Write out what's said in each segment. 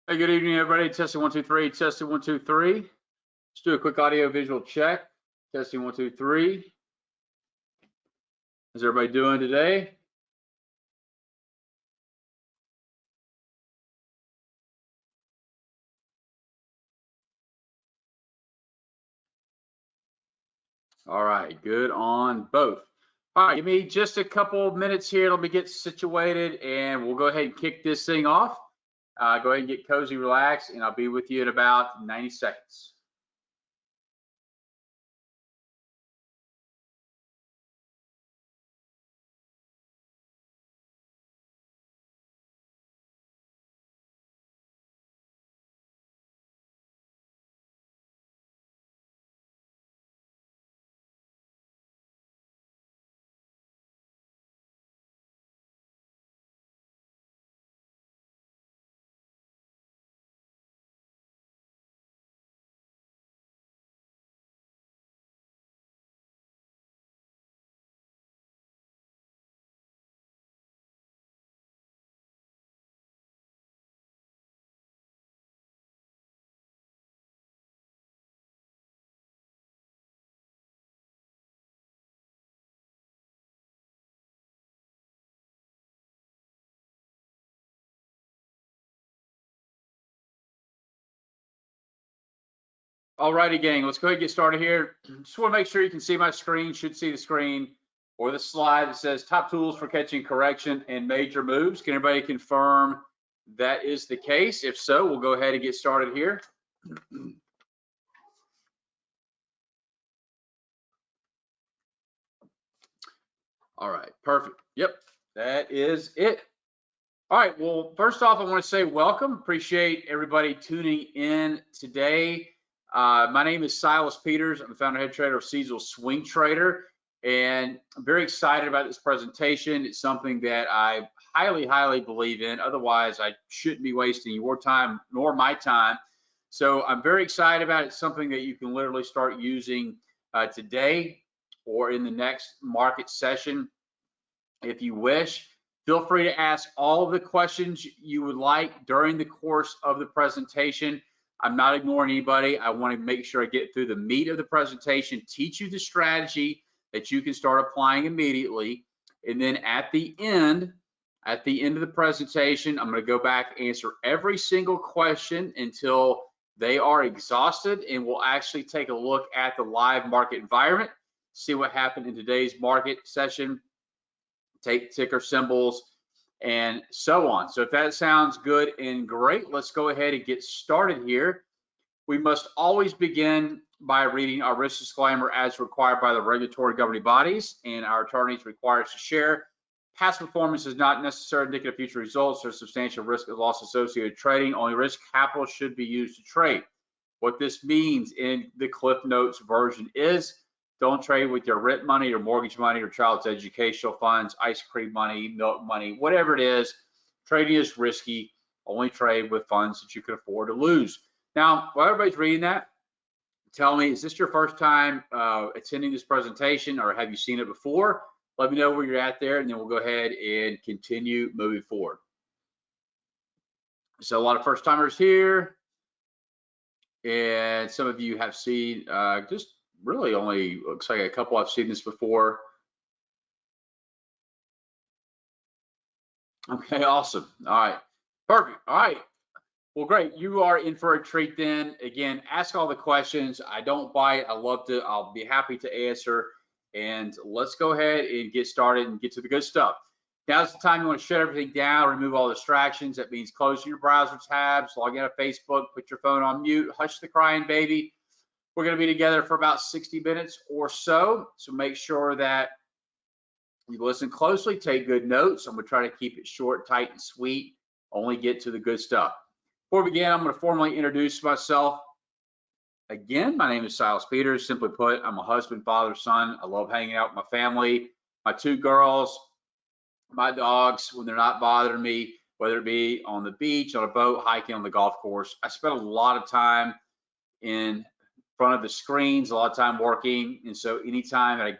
Hey, good evening, everybody. Testing 1 2 3. Testing 1 2 3. Let's do a quick audio visual check. Testing 1 2 3. How's everybody doing today? All right, good on both. All right, give me just a couple of minutes here. Let me get situated, and we'll go ahead and kick this thing off. Go ahead and get cozy, relax, and I'll be with you in about 90 seconds. All righty, gang, let's go ahead and get started here. Just want to make sure you can see my screen, should see the screen or the slide that says top tools for catching correction and major moves. Can everybody confirm that is the case? If so, we'll go ahead and get started here. All right, perfect. Yep, that is it. All right, well, first off, I want to say welcome. Appreciate everybody tuning in today. My name is Silas Peters. I'm the founder and head trader of Seasonal Swing Trader, and I'm very excited about this presentation. It's something that I highly, highly believe in. Otherwise, I shouldn't be wasting your time nor my time. So I'm very excited about it. It's something that you can literally start using today or in the next market session if you wish. Feel free to ask all of the questions you would like during the course of the presentation. I'm not ignoring anybody. I want to make sure I get through the meat of the presentation, teach you the strategy that you can start applying immediately. And then at the end of the presentation, I'm going to go back, answer every single question until they are exhausted, and we'll actually take a look at the live market environment, see what happened in today's market session, take ticker symbols, and so on. So if that sounds good and great, let's go ahead and get started here. We must always begin by reading our risk disclaimer as required by the regulatory governing bodies, and our attorneys require us to share. Past performance is not necessarily indicative of future results. There's substantial risk of loss associated with trading. Only risk capital should be used to trade. What this means in the Cliff Notes version is don't trade with your rent money, your mortgage money, your child's educational funds, ice cream money, milk money, whatever it is. Trading is risky. Only trade with funds that you can afford to lose. Now, while everybody's reading that, tell me, is this your first time attending this presentation, or have you seen it before? Let me know where you're at there, and then we'll go ahead and continue moving forward. So a lot of first timers here, and some of you have seen just really only looks like a couple I've seen this before. Okay, awesome. All right, perfect. All right, well, great. You are in for a treat then. Again, ask all the questions. I don't bite. I'll be happy to answer. And let's go ahead and get started and get to the good stuff. Now's the time you want to shut everything down, remove all distractions. That means closing your browser tabs, log out of Facebook, put your phone on mute, hush the crying baby. We're going to be together for about 60 minutes or so. So make sure that you listen closely, take good notes. I'm going to try to keep it short, tight, and sweet. Only get to the good stuff. Before we begin, I'm going to formally introduce myself. Again, my name is Silas Peters. Simply put, I'm a husband, father, son. I love hanging out with my family, my two girls, my dogs when they're not bothering me, whether it be on the beach, on a boat, hiking on the golf course. I spend a lot of time in front of the screens, a lot of time working. And so anytime that I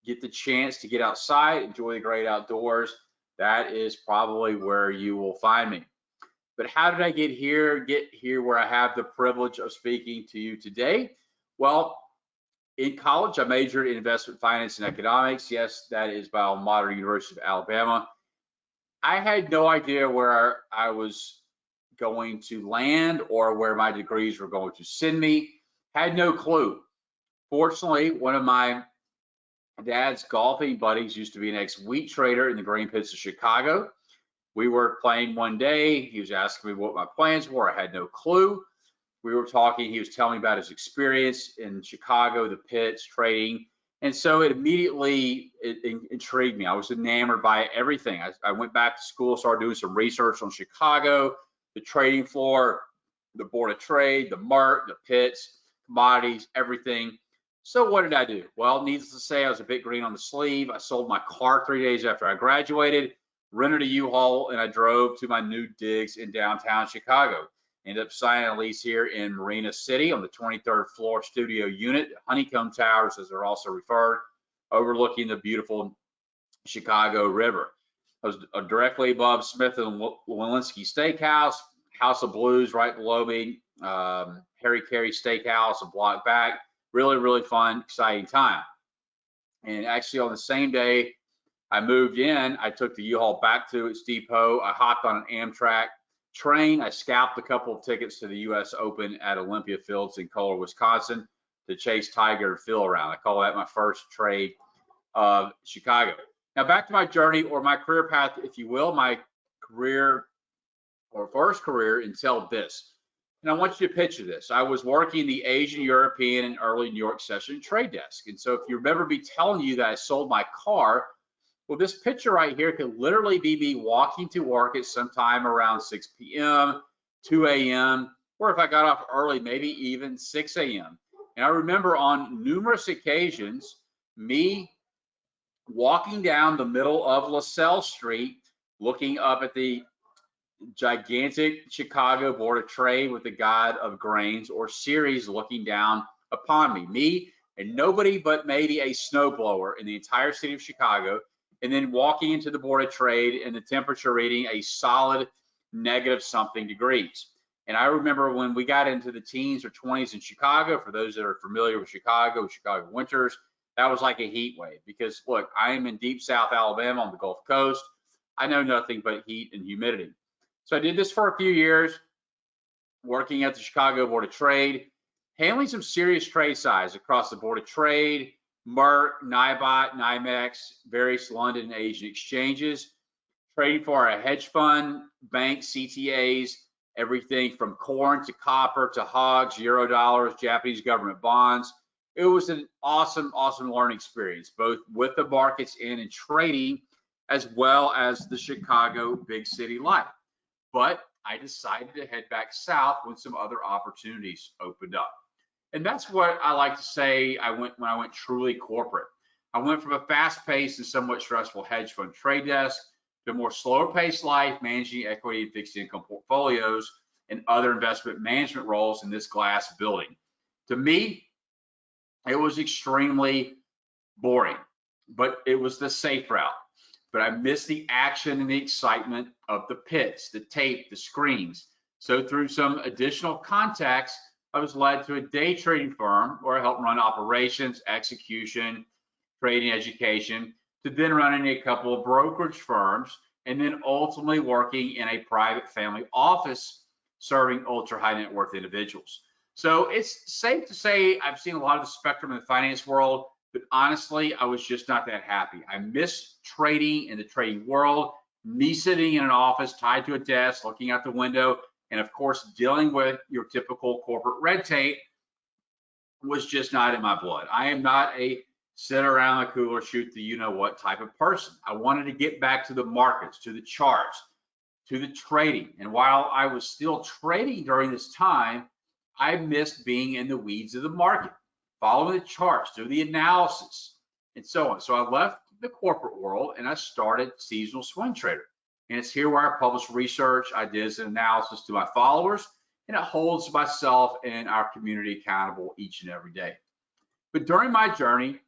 get the chance to get outside, enjoy the great outdoors, that is probably where you will find me. But how did I get here where I have the privilege of speaking to you today? Well, in college, I majored in investment finance and economics. Yes, that is by Alma Mater University of Alabama. I had no idea where I was going to land or where my degrees were going to send me. Had no clue. Fortunately, one of my dad's golfing buddies used to be an ex-wheat trader in the grain pits of Chicago. We were playing one day. He was asking me what my plans were. I had no clue. We were talking. He was telling me about his experience in Chicago, the pits, trading. And so it immediately intrigued me. I was enamored by everything. I went back to school, started doing some research on Chicago, the trading floor, the board of trade, the mart, the pits, commodities, everything. So what did I do? Well, needless to say, I was a bit green on the sleeve. I sold my car 3 days after I graduated, rented a U-Haul, and I drove to my new digs in downtown Chicago. Ended up signing a lease here in Marina City on the 23rd floor studio unit, Honeycomb Towers, as they're also referred, overlooking the beautiful Chicago River. I was directly above Smith and Walensky Steakhouse, House of Blues right below me, Harry Carey Steakhouse a block back. Really, really fun, exciting time. And actually on the same day I moved in, I took the U-Haul back to its depot. I hopped on an Amtrak train. I scalped a couple of tickets to the U.S. Open at Olympia Fields in Kohler, Wisconsin to chase Tiger and Phil around. I call that my first trade of Chicago. Now back to my journey or my career path, if you will, my career or first career until this. And I want you to picture this. I was working the Asian, European, and early New York session trade desk. And so if you remember me telling you that I sold my car, well, this picture right here could literally be me walking to work at some time around 6 p.m., 2 a.m., or if I got off early, maybe even 6 a.m. And I remember on numerous occasions, me walking down the middle of LaSalle Street, looking up at the gigantic Chicago Board of Trade with the God of Grains or Ceres looking down upon me. Me and nobody but maybe a snowblower in the entire city of Chicago, and then walking into the Board of Trade and the temperature reading a solid negative something degrees. And I remember when we got into the teens or 20s in Chicago, for those that are familiar with Chicago winters, that was like a heat wave because look, I am in deep South Alabama on the Gulf Coast. I know nothing but heat and humidity. So I did this for a few years, working at the Chicago Board of Trade, handling some serious trade size across the Board of Trade, Merck, NIBOT, NYMEX, various London and Asian exchanges, trading for a hedge fund, bank, CTAs, everything from corn to copper to hogs, euro dollars, Japanese government bonds. It was an awesome, awesome learning experience, both with the markets and in trading, as well as the Chicago big city life. But I decided to head back south when some other opportunities opened up. And that's what I like to say when I went truly corporate. I went from a fast-paced and somewhat stressful hedge fund trade desk to a more slower-paced life, managing equity and fixed income portfolios and other investment management roles in this glass building. To me, it was extremely boring, but it was the safe route. But I missed the action and the excitement of the pits, the tape, the screens. So through some additional contacts, I was led to a day trading firm where I helped run operations, execution, trading education, to then running a couple of brokerage firms, and then ultimately working in a private family office serving ultra high net worth individuals. So it's safe to say I've seen a lot of the spectrum in the finance world, but honestly, I was just not that happy. I miss trading in the trading world, me sitting in an office tied to a desk, looking out the window, and of course, dealing with your typical corporate red tape was just not in my blood. I am not a sit around the cooler, shoot the you-know-what type of person. I wanted to get back to the markets, to the charts, to the trading. And while I was still trading during this time, I missed being in the weeds of the market, following the charts, doing the analysis, and so on. So I left the corporate world and I started Seasonal Swing Trader. And it's here where I publish research, ideas, and analysis to my followers, and it holds myself and our community accountable each and every day. But during my journey,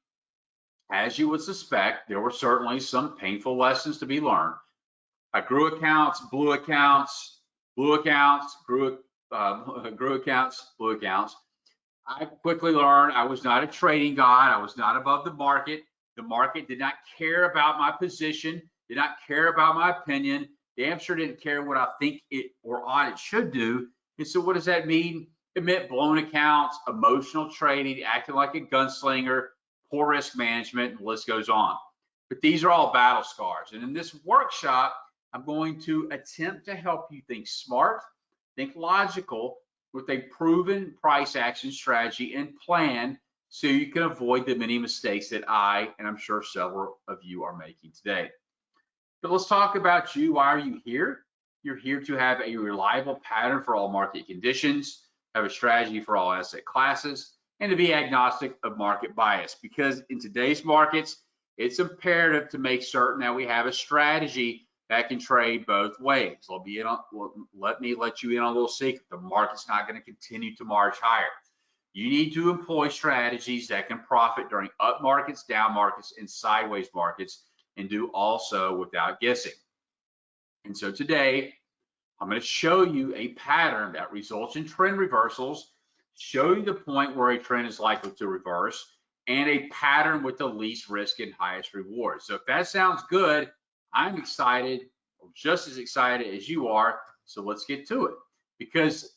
as you would suspect, there were certainly some painful lessons to be learned. I grew accounts, blew accounts, blue accounts, grew accounts, blue accounts. I quickly learned I was not a trading god. I was not above the market. The market did not care about my position, did not care about my opinion. Damn sure didn't care what I think it or ought it should do. And so what does that mean? It meant blown accounts, emotional trading, acting like a gunslinger, poor risk management, and the list goes on. But these are all battle scars. And in this workshop, I'm going to attempt to help you think smart, think logical, with a proven price action strategy and plan so you can avoid the many mistakes that I, and I'm sure several of you, are making today. But let's talk about you. Why are you here? You're here to have a reliable pattern for all market conditions, have a strategy for all asset classes, and to be agnostic of market bias. Because in today's markets, it's imperative to make certain that we have a strategy that can trade both ways. Let me let you in on a little secret. The market's not going to continue to march higher. You need to employ strategies that can profit during up markets, down markets, and sideways markets, and do also without guessing. And so today, I'm going to show you a pattern that results in trend reversals, show you the point where a trend is likely to reverse, and a pattern with the least risk and highest reward. So if that sounds good, I'm excited, or just as excited as you are. So let's get to it. Because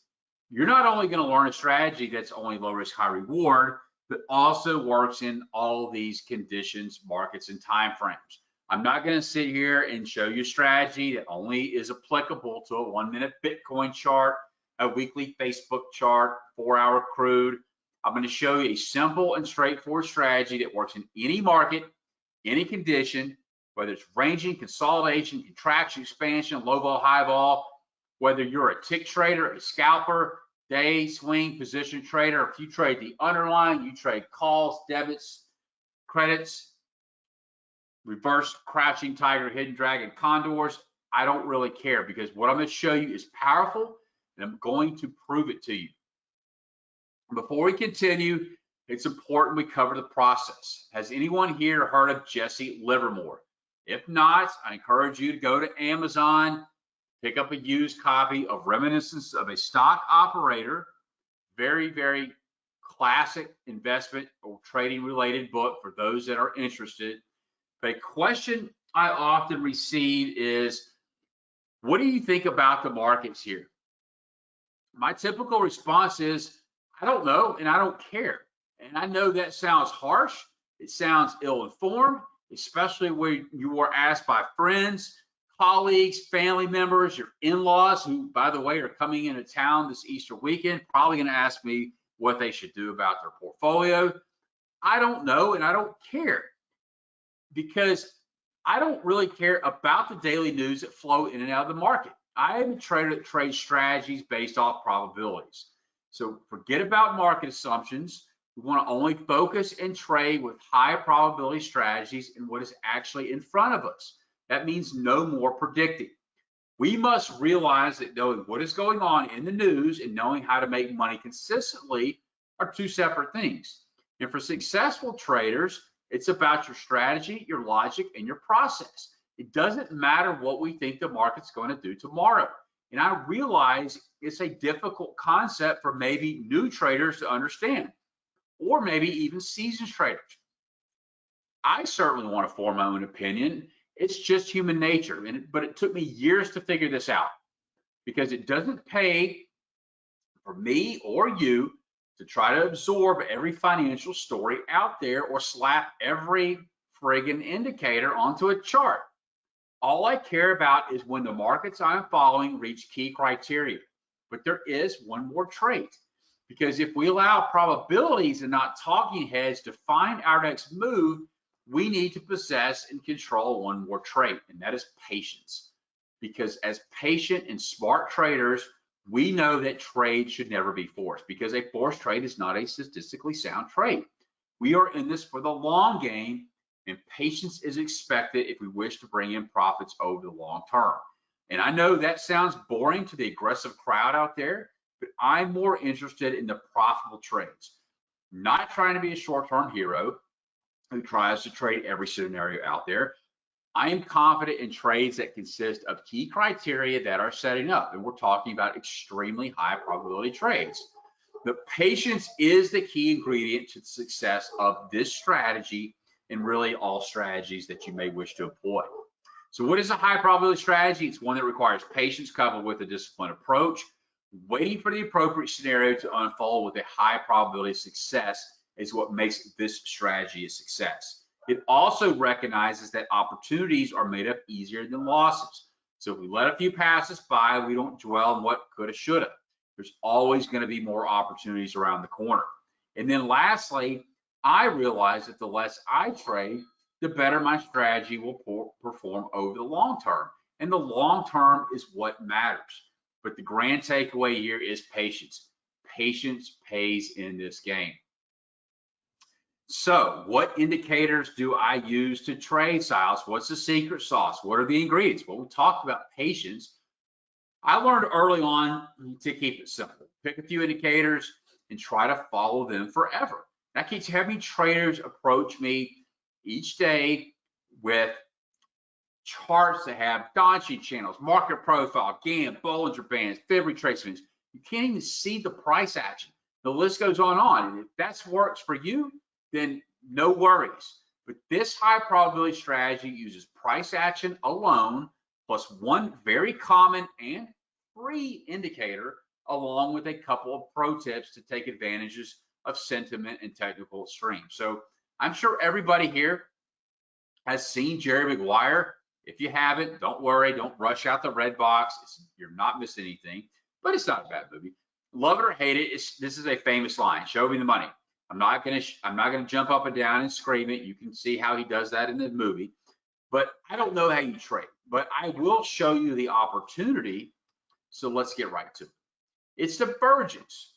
you're not only going to learn a strategy that's only low risk, high reward, but also works in all these conditions, markets, and time frames. I'm not going to sit here and show you a strategy that only is applicable to a 1-minute Bitcoin chart, a weekly Facebook chart, 4-hour crude. I'm going to show you a simple and straightforward strategy that works in any market, any condition, whether it's ranging, consolidation, contraction, expansion, low vol, high vol, whether you're a tick trader, a scalper, day, swing, position trader, if you trade the underlying, you trade calls, debits, credits, reverse crouching tiger, hidden dragon, condors, I don't really care, because what I'm going to show you is powerful, and I'm going to prove it to you. Before we continue, it's important we cover the process. Has anyone here heard of Jesse Livermore? If not, I encourage you to go to Amazon, pick up a used copy of Reminiscence of a Stock Operator. Very, very classic investment or trading related book for those that are interested. But a question I often receive is, what do you think about the markets here? My typical response is, I don't know and I don't care. And I know that sounds harsh. It sounds ill-informed, especially when you are asked by friends, colleagues, family members, your in-laws, who, by the way, are coming into town this Easter weekend, probably going to ask me what they should do about their portfolio. I don't know and I don't care, because I don't really care about the daily news that flow in and out of the market. I am a trader that trades strategies based off probabilities. So forget about market assumptions. We want to only focus and trade with high probability strategies and what is actually in front of us. That means no more predicting. We must realize that knowing what is going on in the news and knowing how to make money consistently are two separate things. And for successful traders, it's about your strategy, your logic, and your process. It doesn't matter what we think the market's going to do tomorrow. And I realize it's a difficult concept for maybe new traders to understand, or maybe even seasoned traders. I certainly want to form my own opinion. It's just human nature. But it took me years to figure this out, because it doesn't pay for me or you to try to absorb every financial story out there or slap every friggin' indicator onto a chart. All I care about is when the markets I'm following reach key criteria. But there is one more trait, because if we allow probabilities and not talking heads to find our next move, we need to possess and control one more trait, and that is patience. Because as patient and smart traders, we know that trade should never be forced, because a forced trade is not a statistically sound trade. We are in this for the long game, and patience is expected if we wish to bring in profits over the long term. And I know that sounds boring to the aggressive crowd out there, but I'm more interested in the profitable trades. Not trying to be a short-term hero who tries to trade every scenario out there. I am confident in trades that consist of key criteria that are setting up, and we're talking about extremely high probability trades. The patience is the key ingredient to the success of this strategy and really all strategies that you may wish to employ. So what is a high probability strategy? It's one that requires patience coupled with a disciplined approach, waiting for the appropriate scenario to unfold with a high probability of success is what makes this strategy a success. It also recognizes that opportunities are made up easier than losses. So if we let a few pass us by, we don't dwell on what coulda, shoulda. There's always going to be more opportunities around the corner. And then lastly, I realize that the less I trade, the better my strategy will perform over the long term. And the long term is what matters. But the grand takeaway here is patience. Patience pays in this game. So what indicators do I use to trade, Silas? What's the secret sauce? What are the ingredients? Well, we talked about patience. I learned early on to keep it simple. Pick a few indicators and try to follow them forever. That keeps having traders approach me each day with charts that have Dodgy channels, market profile, GAN, Bollinger Bands, fib retracements. You can't even see the price action. The list goes on. And if that works for you, then no worries. But this high probability strategy uses price action alone, plus one very common and free indicator, along with a couple of pro tips to take advantages of sentiment and technical extremes. So I'm sure everybody here has seen Jerry Maguire. If you haven't, don't worry, don't rush out the red box. You're not missing anything, but it's not a bad movie. Love it or hate it, this is a famous line. Show me the money. I'm not gonna jump up and down and scream it. You can see how he does that in the movie, but I don't know how you trade. But I will show you the opportunity. So let's get right to it. It's divergence.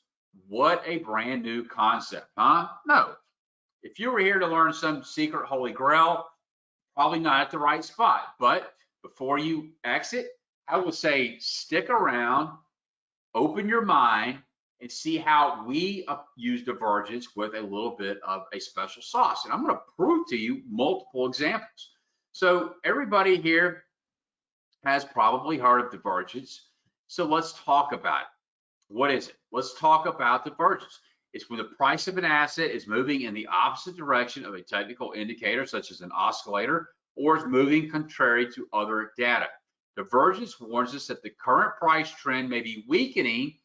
What a brand new concept, huh? No. If you were here to learn some secret holy grail, probably not at the right spot. But before you exit, I would say stick around, open your mind, and see how we use divergence with a little bit of a special sauce. And I'm going to prove to you multiple examples. So everybody here has probably heard of divergence. So let's talk about it. What is it? Let's talk about divergence. It's when the price of an asset is moving in the opposite direction of a technical indicator, such as an oscillator, or is moving contrary to other data. Divergence warns us that the current price trend may be weakening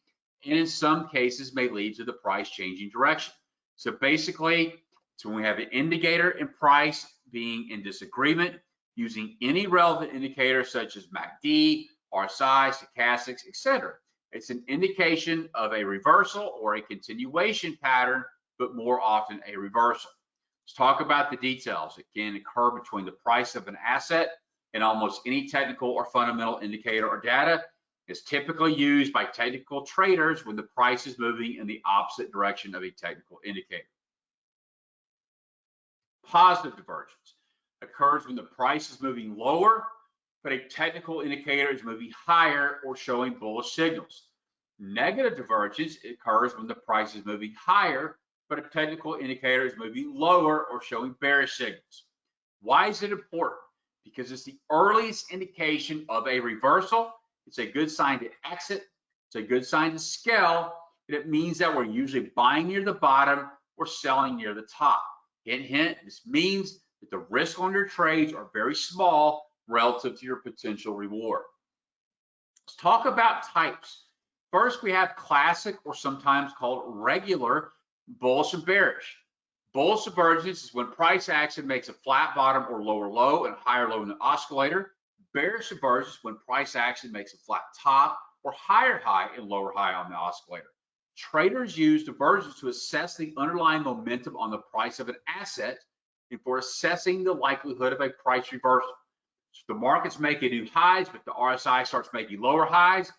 and in some cases may lead to the price changing direction. So basically, it's when we have an indicator and price being in disagreement, using any relevant indicator such as MACD, RSI, stochastics, etc. It's an indication of a reversal or a continuation pattern, but more often a reversal. Let's talk about the details. It can occur between the price of an asset and almost any technical or fundamental indicator or data. It's typically used by technical traders when the price is moving in the opposite direction of a technical indicator. Positive divergence occurs when the price is moving lower, but a technical indicator is moving higher or showing bullish signals. Negative divergence occurs when the price is moving higher, but a technical indicator is moving lower or showing bearish signals. Why is it important? Because it's the earliest indication of a reversal. It's a good sign to exit. It's a good sign to scale. And it means that we're usually buying near the bottom or selling near the top. Hint, hint, this means that the risk on your trades are very small relative to your potential reward. Let's talk about types. First, we have classic, or sometimes called regular, bullish and bearish. Bullish divergence is when price action makes a flat bottom or lower low and a higher low in the oscillator. Bearish divergence when price action makes a flat top or higher high and lower high on the oscillator. Traders use divergence to assess the underlying momentum on the price of an asset and for assessing the likelihood of a price reversal. So the market's making new highs, but the RSI starts making lower highs.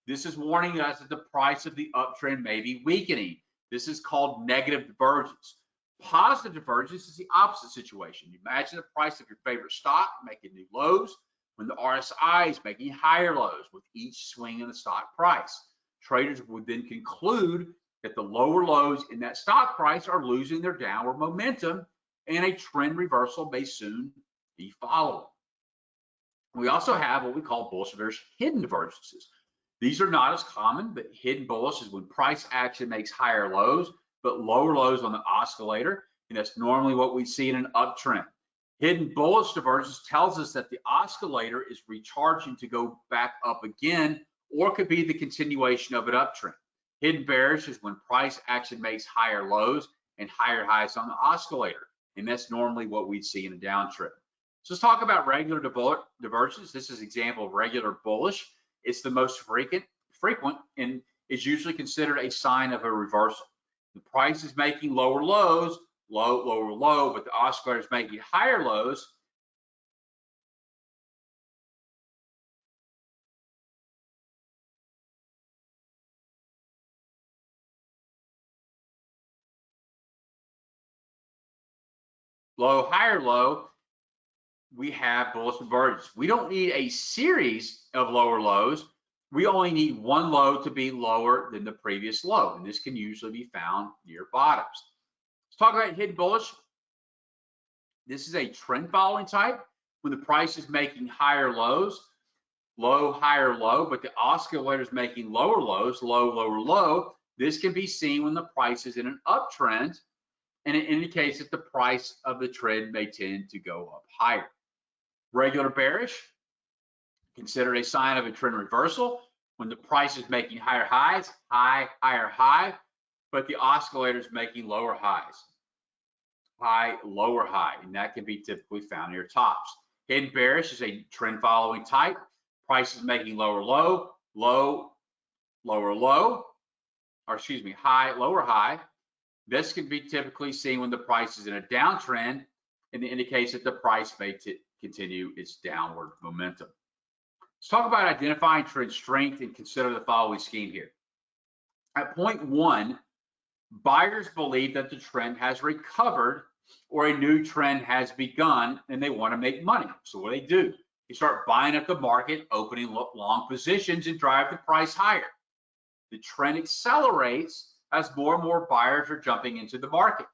This is warning us that the price of the uptrend may be weakening. This is called negative divergence. Positive divergence is the opposite situation. You imagine the price of your favorite stock making new lows when the RSI is making higher lows with each swing in the stock price. Traders would then conclude that the lower lows in that stock price are losing their downward momentum and a trend reversal may soon be following. We also have what we call bullish and bearish hidden divergences. These are not as common, but hidden bullish is when price action makes higher lows, but lower lows on the oscillator, and that's normally what we see in an uptrend. Hidden bullish divergence tells us that the oscillator is recharging to go back up again, or could be the continuation of an uptrend. Hidden bearish is when price action makes higher lows and higher highs on the oscillator, and that's normally what we'd see in a downtrend. So let's talk about regular divergence. This is an example of regular bullish. It's the most frequent and is usually considered a sign of a reversal. The price is making lower lows, low, lower, low, but the oscillator is making higher lows. Low, higher, low. We have bullish divergence. We don't need a series of lower lows. We only need one low to be lower than the previous low, and this can usually be found near bottoms. Let's talk about hidden bullish. This is a trend following type when the price is making higher lows, low, higher, low, but the oscillator is making lower lows, low, lower, low. This can be seen when the price is in an uptrend, and it indicates that the price of the trend may tend to go up higher. Regular bearish, considered a sign of a trend reversal when the price is making higher highs, high, higher, high, but the oscillator is making lower highs, high, lower, high, and that can be typically found near tops. Hidden bearish is a trend following type. Price is making lower low, low, lower low, or excuse me, high, lower high. This can be typically seen when the price is in a downtrend, and it indicates that the price may continue its downward momentum. Let's talk about identifying trend strength and consider the following scheme here. At point 1, buyers believe that the trend has recovered or a new trend has begun and they want to make money. So what do? They start buying up the market, opening long positions and drive the price higher. The trend accelerates as more and more buyers are jumping into the market.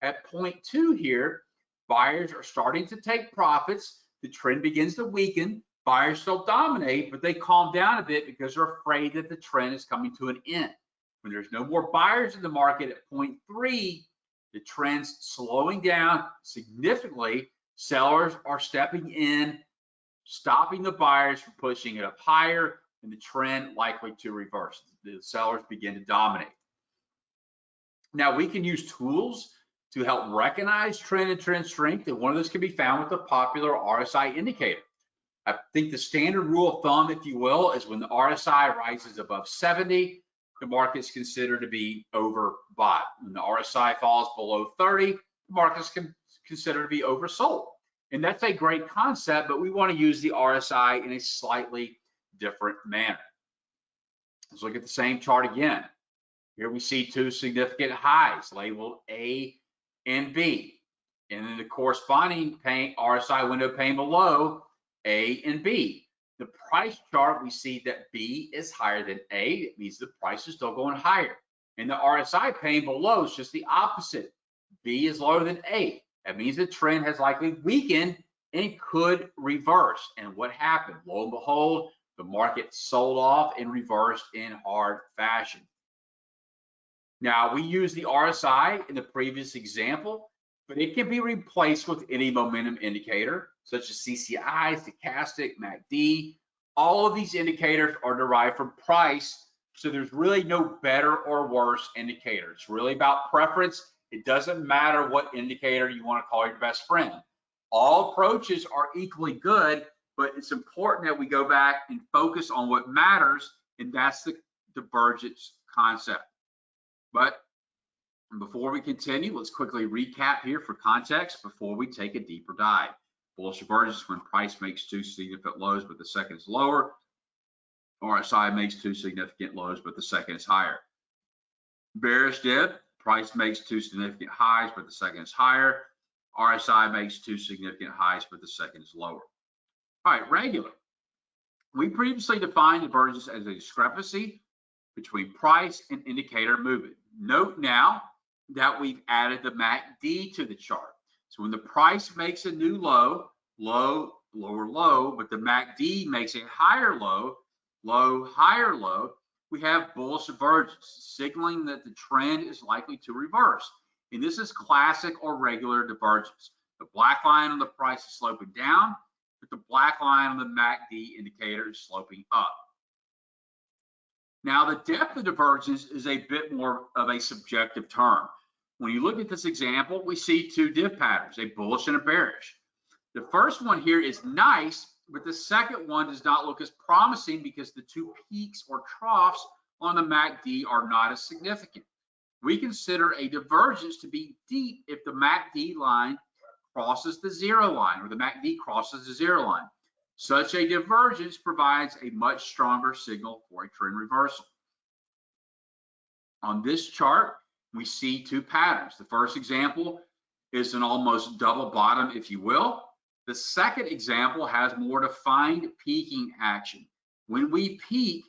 At point 2 here, buyers are starting to take profits. The trend begins to weaken. Buyers still dominate, but they calm down a bit because they're afraid that the trend is coming to an end. When there's no more buyers in the market at point 3, the trend's slowing down significantly. Sellers are stepping in, stopping the buyers from pushing it up higher, and the trend likely to reverse. The sellers begin to dominate. Now, we can use tools to help recognize trend and trend strength, and one of those can be found with the popular RSI indicator. I think the standard rule of thumb, if you will, is when the RSI rises above 70, the market is considered to be overbought. When the RSI falls below 30, the market is considered to be oversold. And that's a great concept, but we want to use the RSI in a slightly different manner. Let's look at the same chart again. Here we see 2 significant highs labeled A and B. And then the corresponding RSI window pane below A and B. The price chart, we see that B is higher than A. It means the price is still going higher. And the RSI pane below is just the opposite. B is lower than A. That means the trend has likely weakened and it could reverse. And what happened? Lo and behold, the market sold off and reversed in hard fashion. Now, we use the RSI in the previous example, but it can be replaced with any momentum indicator, such as CCI, stochastic, MACD. All of these indicators are derived from price, so there's really no better or worse indicator. It's really about preference. It doesn't matter what indicator you want to call your best friend. All approaches are equally good, but it's important that we go back and focus on what matters, and that's the divergence concept. But before we continue, let's quickly recap here for context before we take a deeper dive. Bullish divergence is when price makes 2 significant lows, but the second is lower. RSI makes 2 significant lows, but the second is higher. Bearish dip, price makes 2 significant highs, but the second is higher. RSI makes 2 significant highs, but the second is lower. All right, regular. We previously defined divergence as a discrepancy between price and indicator movement. Note now that we've added the MACD to the chart. So when the price makes a new low, low, lower low, but the MACD makes a higher low, low, higher low, we have bullish divergence, signaling that the trend is likely to reverse. And this is classic or regular divergence. The black line on the price is sloping down, but the black line on the MACD indicator is sloping up. Now, the depth of divergence is a bit more of a subjective term. When you look at this example, we see two div patterns, a bullish and a bearish. The first one here is nice, but the second one does not look as promising because the two peaks or troughs on the MACD are not as significant. We consider a divergence to be deep if the MACD line crosses the zero line, or the MACD crosses the zero line. Such a divergence provides a much stronger signal for a trend reversal. On this chart, we see two patterns. The first example is an almost double bottom, if you will. The second example has more defined peaking action. When we peak,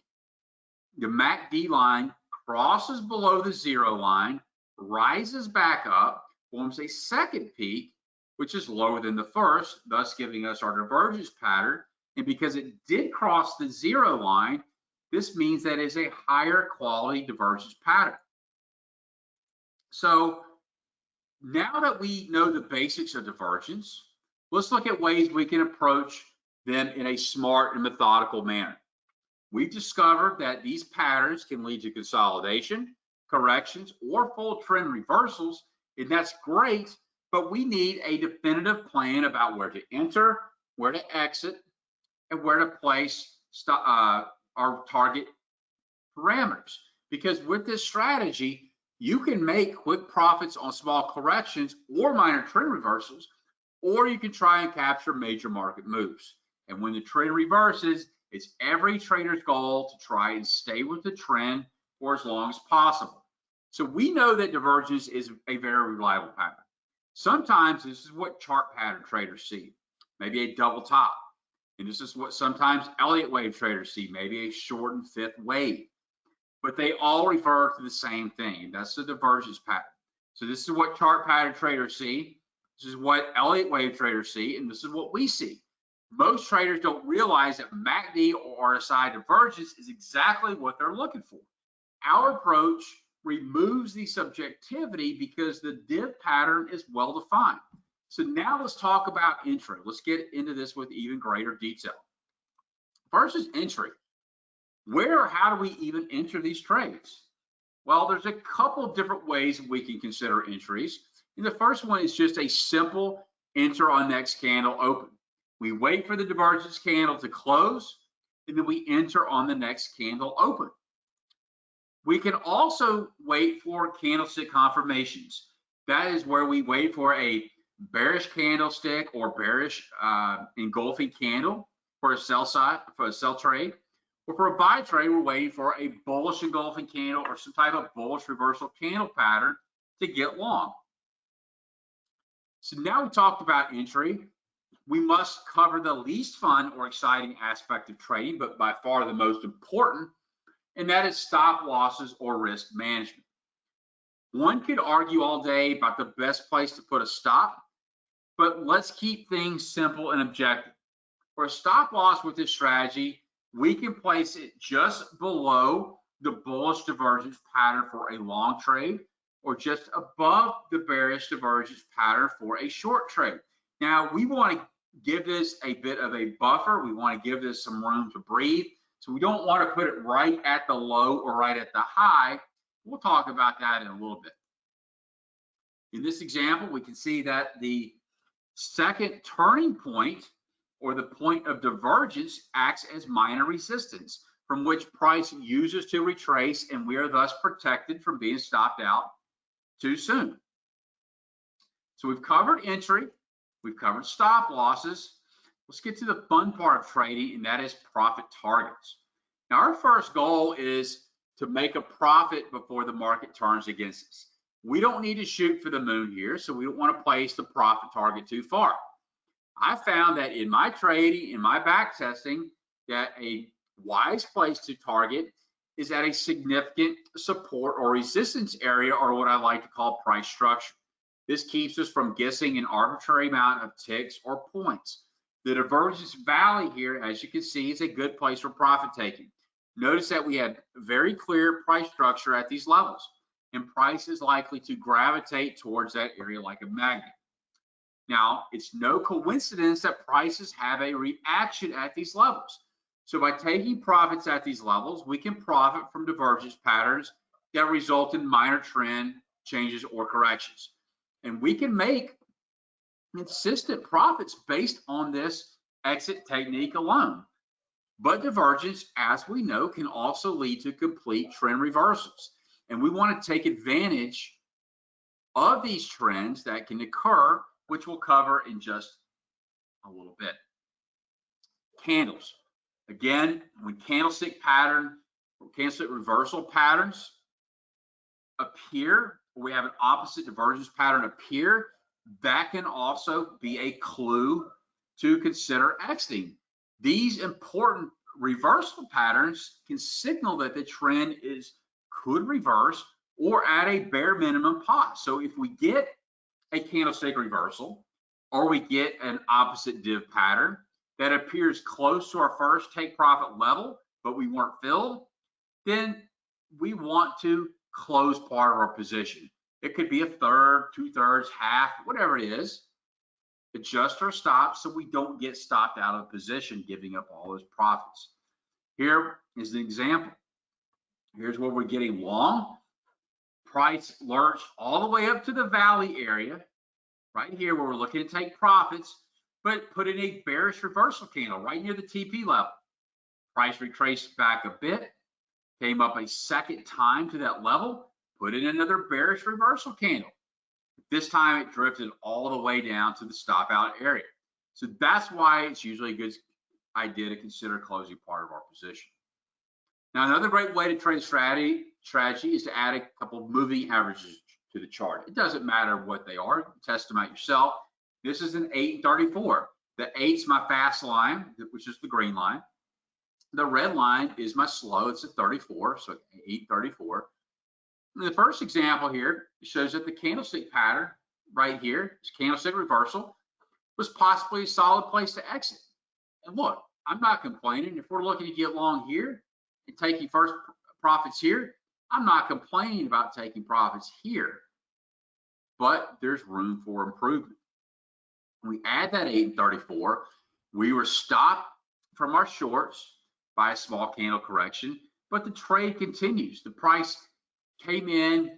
the MACD line crosses below the zero line, rises back up, forms a second peak, which is lower than the first, thus giving us our divergence pattern. And because it did cross the zero line, this means that it is a higher quality divergence pattern. So now that we know the basics of divergence, let's look at ways we can approach them in a smart and methodical manner. We've discovered that these patterns can lead to consolidation, corrections, or full trend reversals, and that's great, but we need a definitive plan about where to enter, where to exit, and where to place our target parameters. Because with this strategy, you can make quick profits on small corrections or minor trend reversals, or you can try and capture major market moves. And when the trend reverses, it's every trader's goal to try and stay with the trend for as long as possible. So we know that divergence is a very reliable pattern. Sometimes this is what chart pattern traders see, maybe a double top. And this is what sometimes Elliott wave traders see, maybe a shortened fifth wave. But they all refer to the same thing, and that's the divergence pattern. So this is what chart pattern traders see. This is what Elliott wave traders see, and this is what we see. Most traders don't realize that MACD or RSI divergence is exactly what they're looking for. Our approach removes the subjectivity because the div pattern is well defined. So now let's talk about entry. Let's get into this with even greater detail. First is entry. Where or how do we even enter these trades? Well, there's a couple of different ways we can consider entries. And the first one is just a simple enter on next candle open. We wait for the divergence candle to close, and then we enter on the next candle open. We can also wait for candlestick confirmations. That is where we wait for a bearish candlestick or bearish engulfing candle for a sell side, for a sell trade. Or for a buy trade, we're waiting for a bullish engulfing candle or some type of bullish reversal candle pattern to get long. So now we talked about entry. We must cover the least fun or exciting aspect of trading, but by far the most important, and that is stop losses or risk management. One could argue all day about the best place to put a stop, but let's keep things simple and objective. For a stop loss with this strategy, we can place it just below the bullish divergence pattern for a long trade, or just above the bearish divergence pattern for a short trade. Now, we want to give this a bit of a buffer. We want to give this some room to breathe. So we don't want to put it right at the low or right at the high. We'll talk about that in a little bit. In this example, we can see that the second turning point, or the point of divergence, acts as minor resistance from which price uses to retrace, and we are thus protected from being stopped out too soon. So we've covered entry, we've covered stop losses. Let's get to the fun part of trading, and that is profit targets. Now, our first goal is to make a profit before the market turns against us. We don't need to shoot for the moon here, so we don't want to place the profit target too far. I found that in my trading, in my back testing, that a wise place to target is at a significant support or resistance area, or what I like to call price structure. This keeps us from guessing an arbitrary amount of ticks or points. The divergence valley here, as you can see, is a good place for profit taking. Notice that we had very clear price structure at these levels, and price is likely to gravitate towards that area like a magnet. Now, it's no coincidence that prices have a reaction at these levels. So by taking profits at these levels, we can profit from divergence patterns that result in minor trend changes or corrections. And we can make consistent profits based on this exit technique alone. But divergence, as we know, can also lead to complete trend reversals. And we want to take advantage of these trends that can occur, which we'll cover in just a little bit. Candles. Again, when candlestick reversal patterns appear, we have an opposite divergence pattern appear, that can also be a clue to consider exiting. These important reversal patterns can signal that the trend could reverse or at a bare minimum pause. So if we get a candlestick reversal or we get an opposite div pattern that appears close to our first take profit level, but we weren't filled, then we want to close part of our position. It could be a third, 2/3, half, whatever it is. Adjust our stops so we don't get stopped out of position, giving up all those profits. Here is an example. Here's where we're getting long. Price lurched all the way up to the valley area, right here where we're looking to take profits, but put in a bearish reversal candle right near the TP level. Price retraced back a bit, came up a second time to that level, put in another bearish reversal candle. This time it drifted all the way down to the stop out area. So that's why it's usually a good idea to consider closing part of our position. Now, another great way to trade strategy is to add a couple of moving averages to the chart. It doesn't matter what they are, test them out yourself. This is an 8.34. The 8's my fast line, which is the green line. The red line is my slow, it's a 34, so 8.34. The first example here shows that the candlestick pattern right here, this candlestick reversal, was possibly a solid place to exit. And look, I'm not complaining. If we're looking to get long here and taking first profits here, I'm not complaining about taking profits here. But there's room for improvement. When we add that 8.34, we were stopped from our shorts by a small candle correction, but the trade continues. The price came in,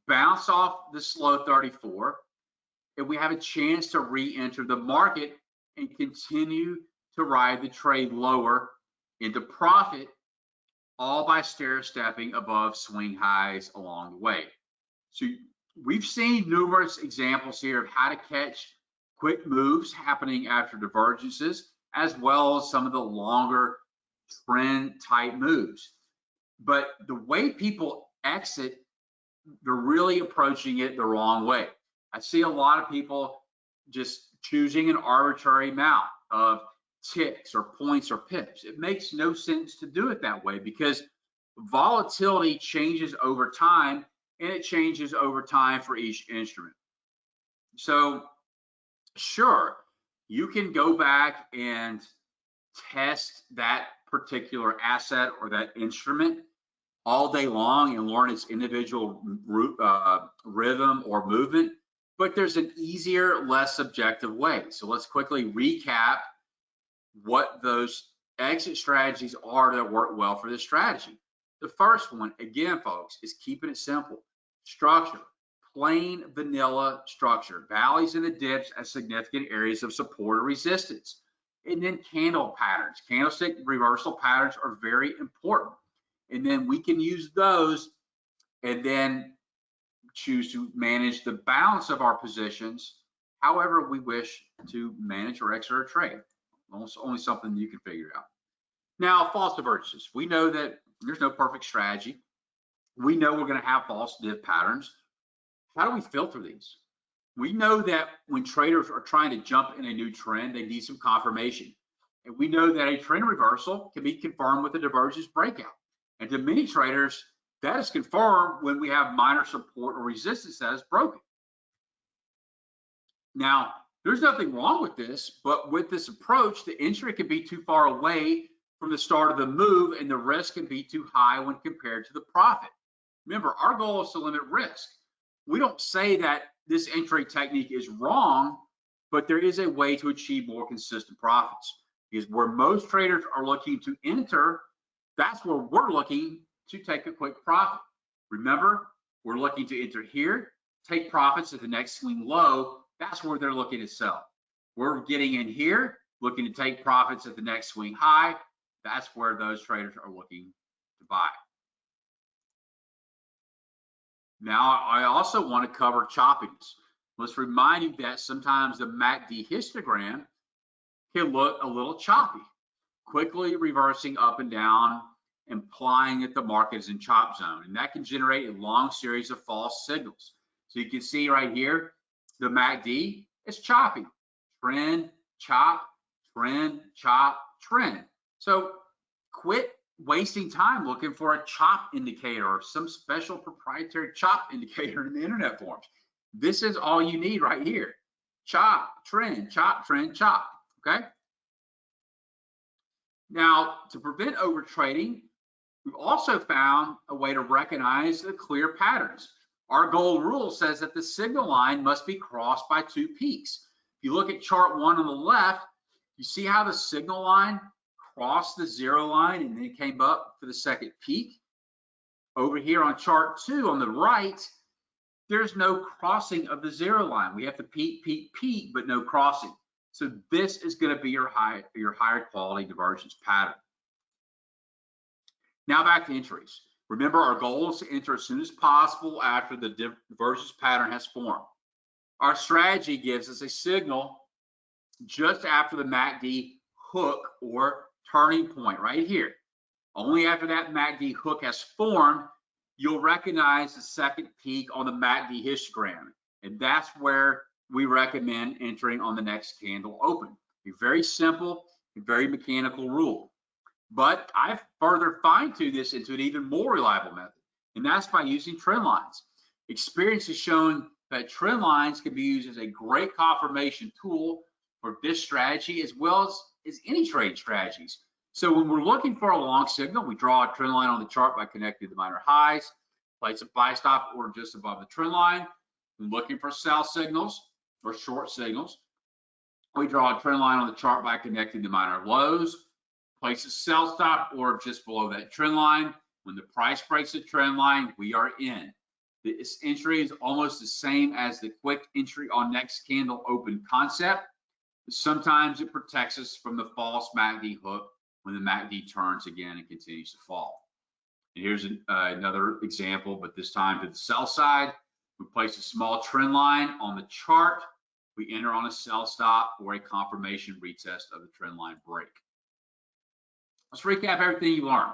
bounced off the slow 34, and we have a chance to re-enter the market and continue to ride the trade lower into profit, all by stair-stepping above swing highs along the way. So we've seen numerous examples here of how to catch quick moves happening after divergences, as well as some of the longer trend type moves. But the way people exit, they're really approaching it the wrong way. I see a lot of people just choosing an arbitrary amount of ticks or points or pips. It makes no sense to do it that way because volatility changes over time, and it changes over time for each instrument. So sure, you can go back and test that particular asset or that instrument all day long and learn its individual rhythm or movement, but there's an easier, less subjective way. So let's quickly recap what those exit strategies are that work well for this strategy. The first one, again, folks, is keeping it simple. Structure, plain vanilla structure. Valleys and the dips as significant areas of support or resistance. And then candle patterns. Candlestick reversal patterns are very important. And then we can use those and then choose to manage the balance of our positions however we wish to manage or exit our trade. Almost only something you can figure out. Now, false divergences. We know that there's no perfect strategy. We know we're going to have false div patterns. How do we filter these? We know that when traders are trying to jump in a new trend, they need some confirmation. And we know that a trend reversal can be confirmed with a divergence breakout. And to many traders, that is confirmed when we have minor support or resistance that is broken. Now, There's nothing wrong with this, but with this approach, the entry can be too far away from the start of the move and the risk can be too high when compared to the profit. Remember, our goal is to limit risk. We don't say that this entry technique is wrong, but there is a way to achieve more consistent profits. Because where most traders are looking to enter, that's where we're looking to take a quick profit. Remember, we're looking to enter here, take profits at the next swing low. That's where they're looking to sell. We're getting in here, looking to take profits at the next swing high. That's where those traders are looking to buy. Now, I also want to cover choppiness. Let's remind you that sometimes the MACD histogram can look a little choppy, quickly reversing up and down, implying that the market is in chop zone. And that can generate a long series of false signals. So you can see right here, the MACD is choppy. Trend, chop, trend, chop, trend. So quit wasting time looking for a chop indicator or some special proprietary chop indicator in the internet forums. This is all you need right here. Chop, trend, chop, trend, chop, okay? Now, to prevent over trading, we've also found a way to recognize the clear patterns. Our golden rule says that the signal line must be crossed by two peaks. If you look at chart 1 on the left, you see how the signal line crossed the 0 line and then came up for the second peak. Over here on chart 2 on the right, there's no crossing of the 0 line. We have to peak, peak, peak, but no crossing. So this is going to be your higher quality divergence pattern. Now back to entries. Remember, our goal is to enter as soon as possible after the divergence pattern has formed. Our strategy gives us a signal just after the MACD hook or turning point right here. Only after that MACD hook has formed, you'll recognize the second peak on the MACD histogram. And that's where we recommend entering on the next candle open. A very simple, very mechanical rule. But I've further fine-tuned this into an even more reliable method, and that's by using trend lines. Experience has shown that trend lines can be used as a great confirmation tool for this strategy as well as any trade strategies. So when we're looking for a long signal, we draw a trend line on the chart by connecting the minor highs, place a buy stop order just above the trend line. When looking for sell signals or short signals, we draw a trend line on the chart by connecting the minor lows, place a sell stop order just below that trend line. When the price breaks the trend line, we are in. This entry is almost the same as the quick entry on next candle open concept. Sometimes it protects us from the false MACD hook when the MACD turns again and continues to fall. And here's another example, but this time to the sell side. We place a small trend line on the chart. We enter on a sell stop or a confirmation retest of the trend line break. Let's recap everything you learned.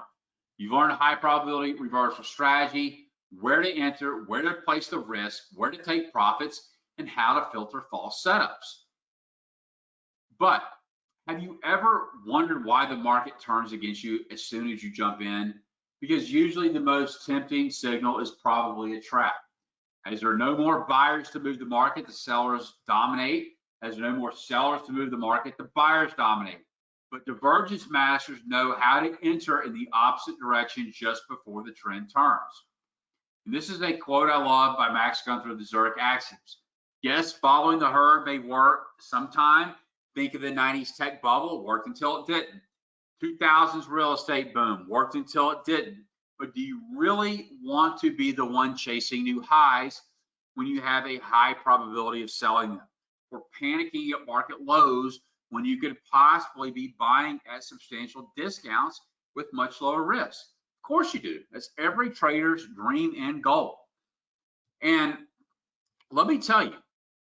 You've learned a high probability reversal strategy, where to enter, where to place the risk, where to take profits, and how to filter false setups. But have you ever wondered why the market turns against you as soon as you jump in? Because usually the most tempting signal is probably a trap. As there are no more buyers to move the market, the sellers dominate. As there are no more sellers to move the market, the buyers dominate. But divergence masters know how to enter in the opposite direction just before the trend turns. And this is a quote I love by Max Gunther of the Zurich Axioms. Yes, following the herd may work sometime. Think of the 90s tech bubble, worked until it didn't. 2000s real estate boom, worked until it didn't. But do you really want to be the one chasing new highs when you have a high probability of selling them? Or panicking at market lows when you could possibly be buying at substantial discounts with much lower risk? Of course you do. That's every trader's dream and goal. And let me tell you,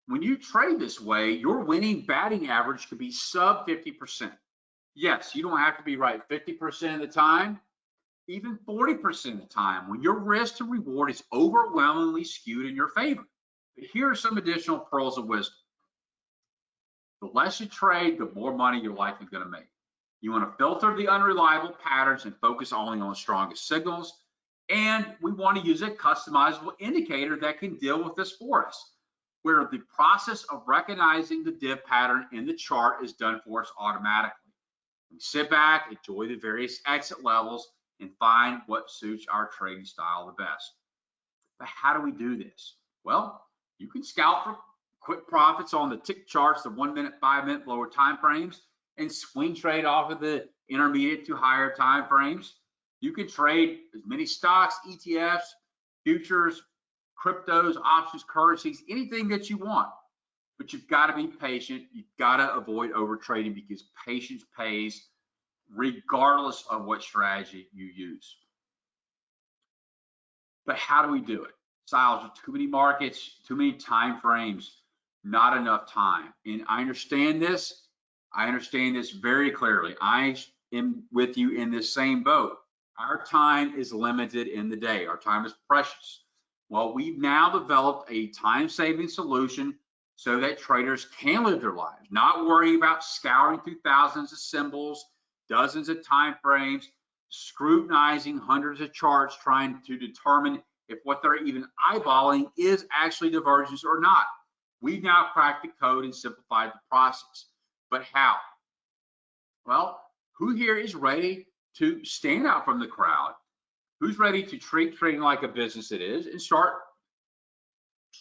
when you trade this way, your winning batting average could be sub 50%. Yes, you don't have to be right 50% of the time, even 40% of the time, when your risk to reward is overwhelmingly skewed in your favor. But here are some additional pearls of wisdom. The less you trade, the more money you're likely going to make. You want to filter the unreliable patterns and focus only on the strongest signals. And we want to use a customizable indicator that can deal with this for us. where the process of recognizing the div pattern in the chart is done for us automatically. We sit back, enjoy the various exit levels, and find what suits our trading style the best. But how do we do this? Well, you can scout for quick profits on the tick charts, the 1 minute, 5 minute, lower time frames, and swing trade off of the intermediate to higher time frames. You can trade as many stocks, ETFs, futures, cryptos, options, currencies, anything that you want. But you've got to be patient. You've got to avoid over trading, because patience pays regardless of what strategy you use. But how do we do it? Styles with too many markets, too many time frames, not enough time. And I understand this. I understand this very clearly. I am with you in this same boat. Our time is limited in the day. Our time is precious. Well, we've now developed a time-saving solution so that traders can live their lives, not worrying about scouring through thousands of symbols, dozens of time frames, scrutinizing hundreds of charts, trying to determine if what they're even eyeballing is actually divergence or not. We've now cracked the code and simplified the process. But how? Well, who here is ready to stand out from the crowd? Who's ready to treat trading like a business it is and start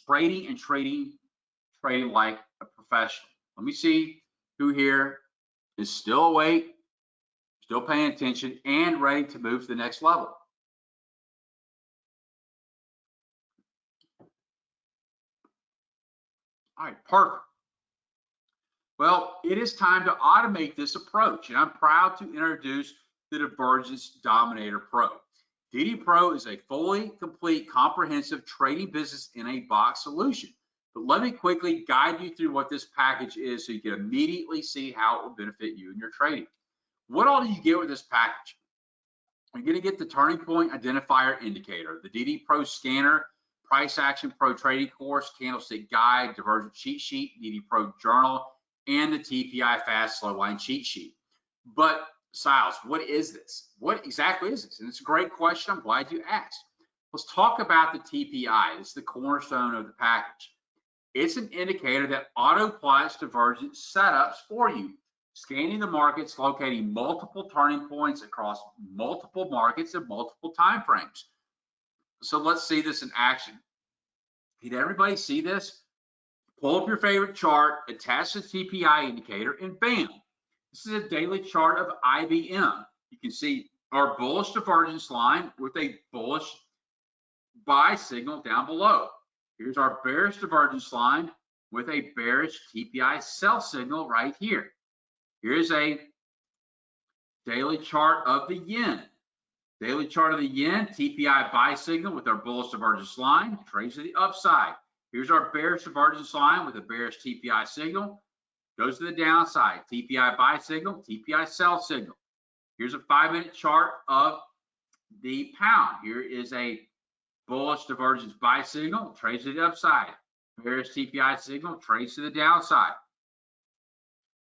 trading like a professional? Let me see who here is still awake, still paying attention, and ready to move to the next level. All right, perfect. Well, it is time to automate this approach, and I'm proud to introduce the Divergence Dominator Pro. DD Pro is a fully complete, comprehensive trading business in a box solution. But let me quickly guide you through what this package is so you can immediately see how it will benefit you in your trading. What all do you get with this package? You're going to get the turning point identifier indicator, the DD Pro scanner, price action pro trading course, candlestick guide, divergence cheat sheet, DD Pro journal, and the TPI fast slow line cheat sheet. But Siles, what is this? What exactly is this? And it's a great question. I'm glad you asked. Let's talk about the TPI. It's the cornerstone of the package. It's an indicator that auto-plots divergence setups for you, scanning the markets, locating multiple turning points across multiple markets and multiple time frames. So let's see this in action. Did everybody see this? Pull up your favorite chart, attach the TPI indicator, and bam. This is a daily chart of IBM. You can see our bullish divergence line with a bullish buy signal down below. Here's our bearish divergence line with a bearish TPI sell signal right here. Here's a daily chart of the yen. Daily chart of the yen, TPI buy signal with our bullish divergence line, trades to the upside. Here's our bearish divergence line with a bearish TPI signal, goes to the downside, TPI buy signal, TPI sell signal. Here's a 5-minute chart of the pound. Here is a bullish divergence buy signal, trades to the upside. Bearish TPI signal, trades to the downside.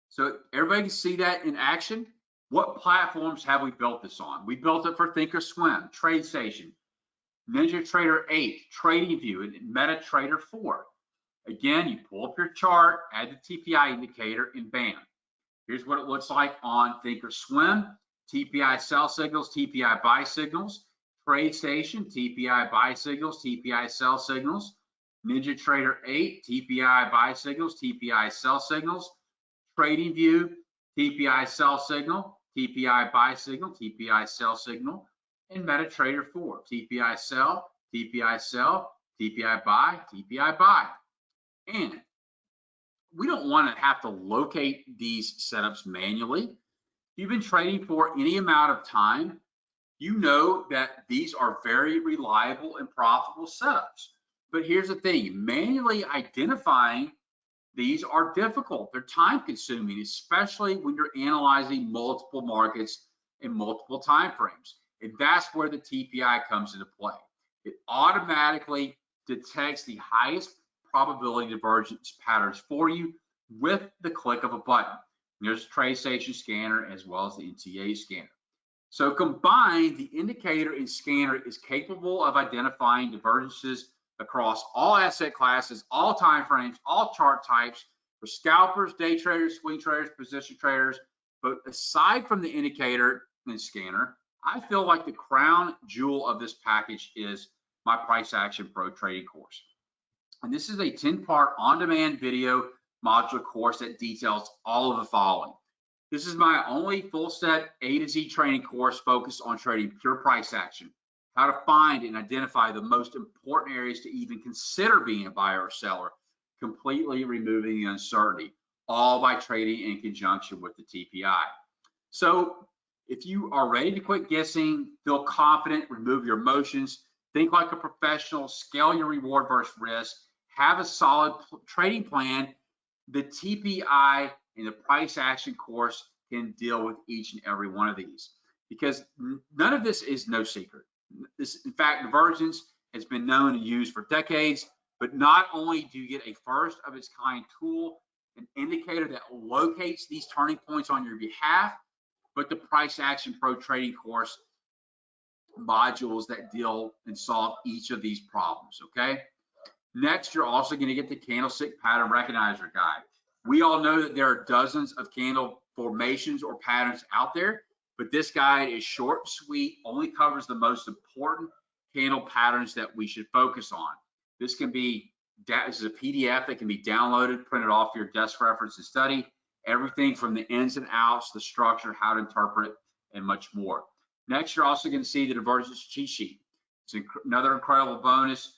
So everybody can see that in action. What platforms have we built this on? We built it for Thinkorswim, TradeStation, NinjaTrader 8, TradingView, and MetaTrader 4. Again, you pull up your chart, add the TPI indicator, and bam. Here's what it looks like on Thinkorswim. TPI sell signals, TPI buy signals. TradeStation, TPI buy signals, TPI sell signals. NinjaTrader 8, TPI buy signals, TPI sell signals. TradingView, TPI sell signal, TPI buy signal, TPI sell signal, and MetaTrader 4, TPI sell, TPI buy, TPI buy. And we don't want to have to locate these setups manually. If you've been trading for any amount of time, you know that these are very reliable and profitable setups. But here's the thing, manually identifying these are difficult. They're time consuming, especially when you're analyzing multiple markets in multiple time frames. And that's where the TPI comes into play. It automatically detects the highest probability divergence patterns for you with the click of a button. And there's a TradeStation scanner as well as the NTA scanner. So combined, the indicator and scanner is capable of identifying divergences across all asset classes, all time frames, all chart types for scalpers, day traders, swing traders, position traders. But aside from the indicator and scanner, I feel like the crown jewel of this package is my Price Action Pro trading course. And this is a 10-part on-demand video modular course that details all of the following. This is my only full set A to Z training course focused on trading pure price action, how to find and identify the most important areas to even consider being a buyer or seller, completely removing the uncertainty, all by trading in conjunction with the TPI. So if you are ready to quit guessing, feel confident, remove your emotions, think like a professional, scale your reward versus risk, have a solid trading plan, the TPI and the price action course can deal with each and every one of these, because none of this is no secret. This, in fact, Divergence has been known and used for decades, but not only do you get a first of its kind tool, an indicator that locates these turning points on your behalf, but the Price Action Pro trading course modules that deal and solve each of these problems, okay? Next, you're also going to get the candlestick pattern recognizer guide. We all know that there are dozens of candle formations or patterns out there, but this guide is short and sweet, only covers the most important candle patterns that we should focus on. This is a PDF that can be downloaded, printed off your desk reference and study. Everything from the ins and outs, the structure, how to interpret it, and much more. Next, you're also going to see the Divergence cheat sheet. It's another incredible bonus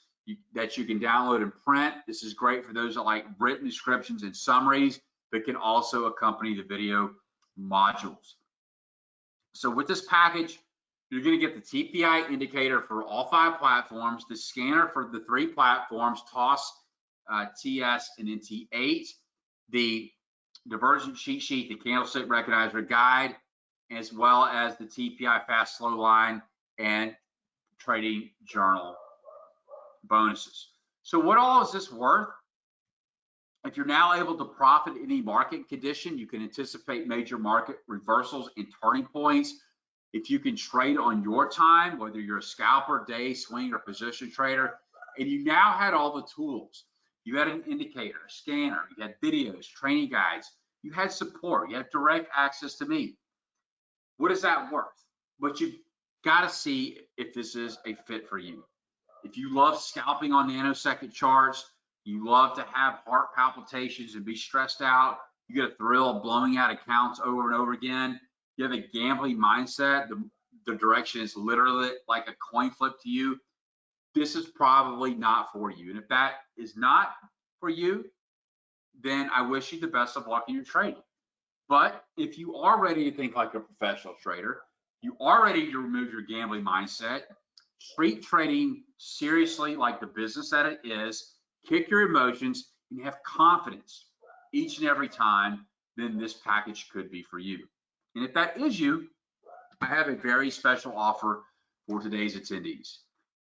that you can download and print. This is great for those that like written descriptions and summaries, but can also accompany the video modules. So with this package, you're going to get the TPI indicator for all 5 platforms, the scanner for the 3 platforms, TOS, TS, and then T8, the Divergence cheat sheet, the candlestick recognizer guide, as well as the TPI fast slow line and trading journal bonuses. So what all is this worth? If you're now able to profit in any market condition, you can anticipate major market reversals and turning points. If you can trade on your time, whether you're a scalper, day, swing, or position trader, and you now had all the tools. You had an indicator, a scanner, you had videos, training guides, you had support, you had direct access to me. What is that worth? But you've got to see if this is a fit for you. If you love scalping on nanosecond charts, you love to have heart palpitations and be stressed out, you get a thrill of blowing out accounts over and over again, you have a gambling mindset, the direction is literally like a coin flip to you, this is probably not for you. And if that is not for you, then I wish you the best of luck in your trading. But if you are ready to think like a professional trader, you are ready to remove your gambling mindset, treat trading seriously like the business that it is, kick your emotions, and have confidence each and every time, then this package could be for you. And if that is you, I have a very special offer for today's attendees.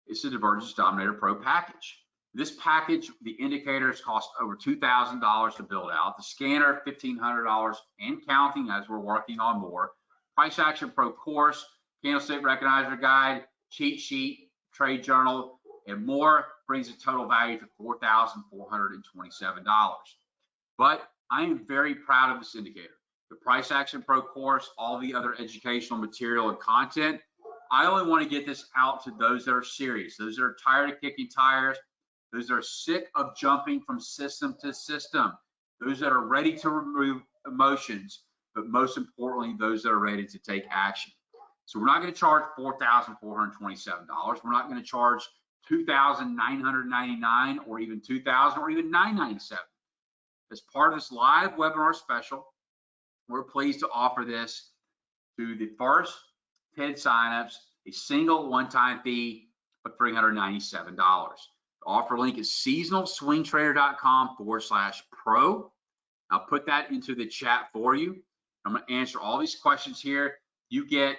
It's the Divergence Dominator Pro package. This package, the indicators cost over $2,000 to build out. The scanner, $1,500 and counting as we're working on more. Price Action Pro course, candlestick recognizer guide, cheat sheet, trade journal, and more brings a total value to $4,427. But I am very proud of this indicator. The Price Action Pro course, all the other educational material and content. I only want to get this out to those that are serious, those that are tired of kicking tires, those that are sick of jumping from system to system, those that are ready to remove emotions, but most importantly, those that are ready to take action. So we're not going to charge $4,427. We're not going to charge $2,999 or even $2,000 or even $997. As part of this live webinar special, we're pleased to offer this to the first 10 signups, a single one-time fee of $397. The offer link is seasonalswingtrader.com/pro. I'll put that into the chat for you. I'm going to answer all these questions here. You get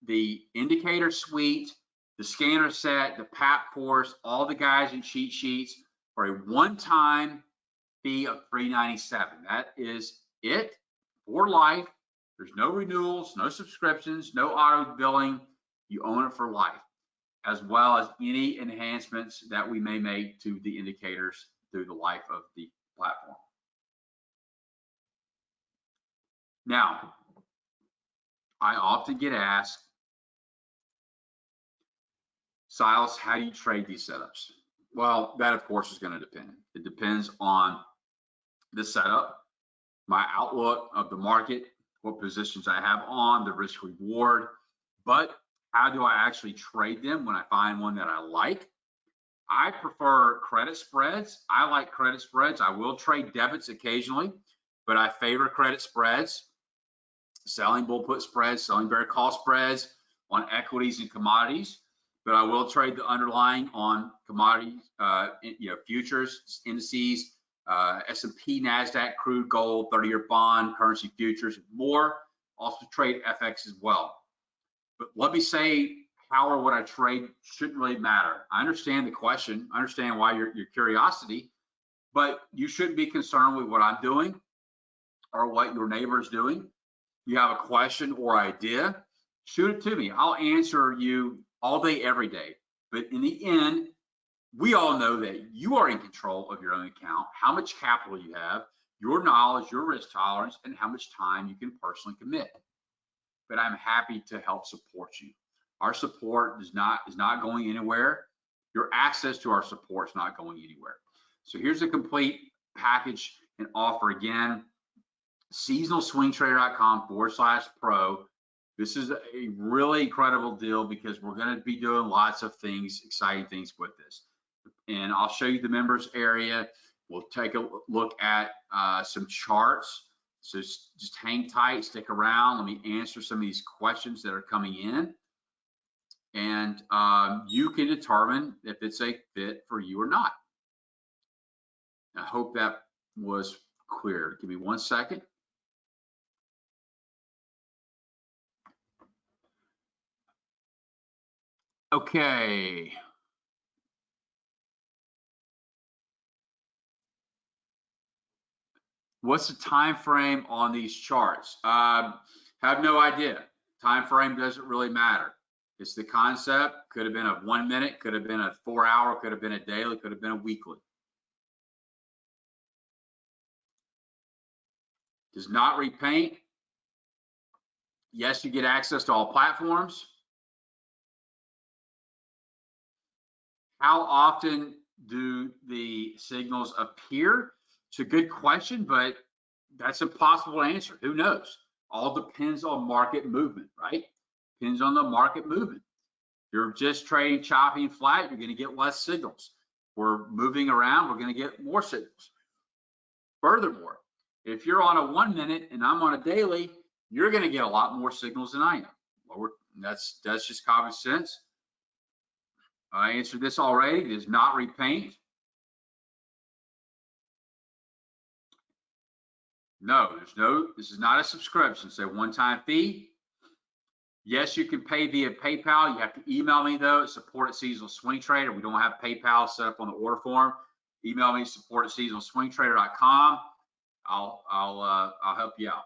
the indicator suite, the scanner set, the PAP course, all the guides and cheat sheets for a one-time fee of $397. That is it for life. There's no renewals, no subscriptions, no auto billing. You own it for life. as well as any enhancements that we may make to the indicators through the life of the platform. Now, I often get asked, Silas, how do you trade these setups? Well, that of course is going to depend. It depends on the setup, my outlook of the market, what positions I have on, the risk reward, but how do I actually trade them when I find one that I like? I prefer credit spreads. I like credit spreads. I will trade debits occasionally, but I favor credit spreads, selling bull put spreads, selling bear call spreads on equities and commodities. But I will trade the underlying on commodities, futures, indices, S&P, NASDAQ, crude, gold, 30-year bond, currency futures, more. Also trade FX as well. But let me say how or what I trade shouldn't really matter. I understand the question. I understand why your curiosity, but you shouldn't be concerned with what I'm doing or what your neighbor is doing. You have a question or idea, shoot it to me. I'll answer you all day, every day. But in the end, we all know that you are in control of your own account, how much capital you have, your knowledge, your risk tolerance, and how much time you can personally commit. But I'm happy to help support you. Our support is not going anywhere. Your access to our support is not going anywhere. So here's a complete package and offer again, seasonalswingtrader.com/pro. This is a really incredible deal because we're going to be doing lots of things, exciting things with this. And I'll show you the members area. We'll take a look at some charts. So just hang tight, stick around. Let me answer some of these questions that are coming in. And you can determine if it's a fit for you or not. I hope that was clear. Give me 1 second. Okay. What's the time frame on these charts? Have no idea. Time frame doesn't really matter. It's the concept. Could have been a 1 minute, could have been a 4 hour, could have been a daily, could have been a weekly. Does not repaint. Yes, you get access to all platforms. How often do the signals appear? It's a good question, but that's impossible to answer. Who knows? All depends on market movement, right? Depends on the market movement. If you're just trading choppy and flat, you're going to get less signals. We're moving around, we're going to get more signals. Furthermore, if you're on a 1 minute and I'm on a daily, you're going to get a lot more signals than I am. Well, that's just common sense. I answered this already. It does not repaint. No, this is not a subscription. It's a one-time fee. Yes, you can pay via PayPal. You have to email me though, support at Seasonal Swing Trader. We don't have PayPal set up on the order form. Email me, support at seasonalswingtrader.com. I'll help you out.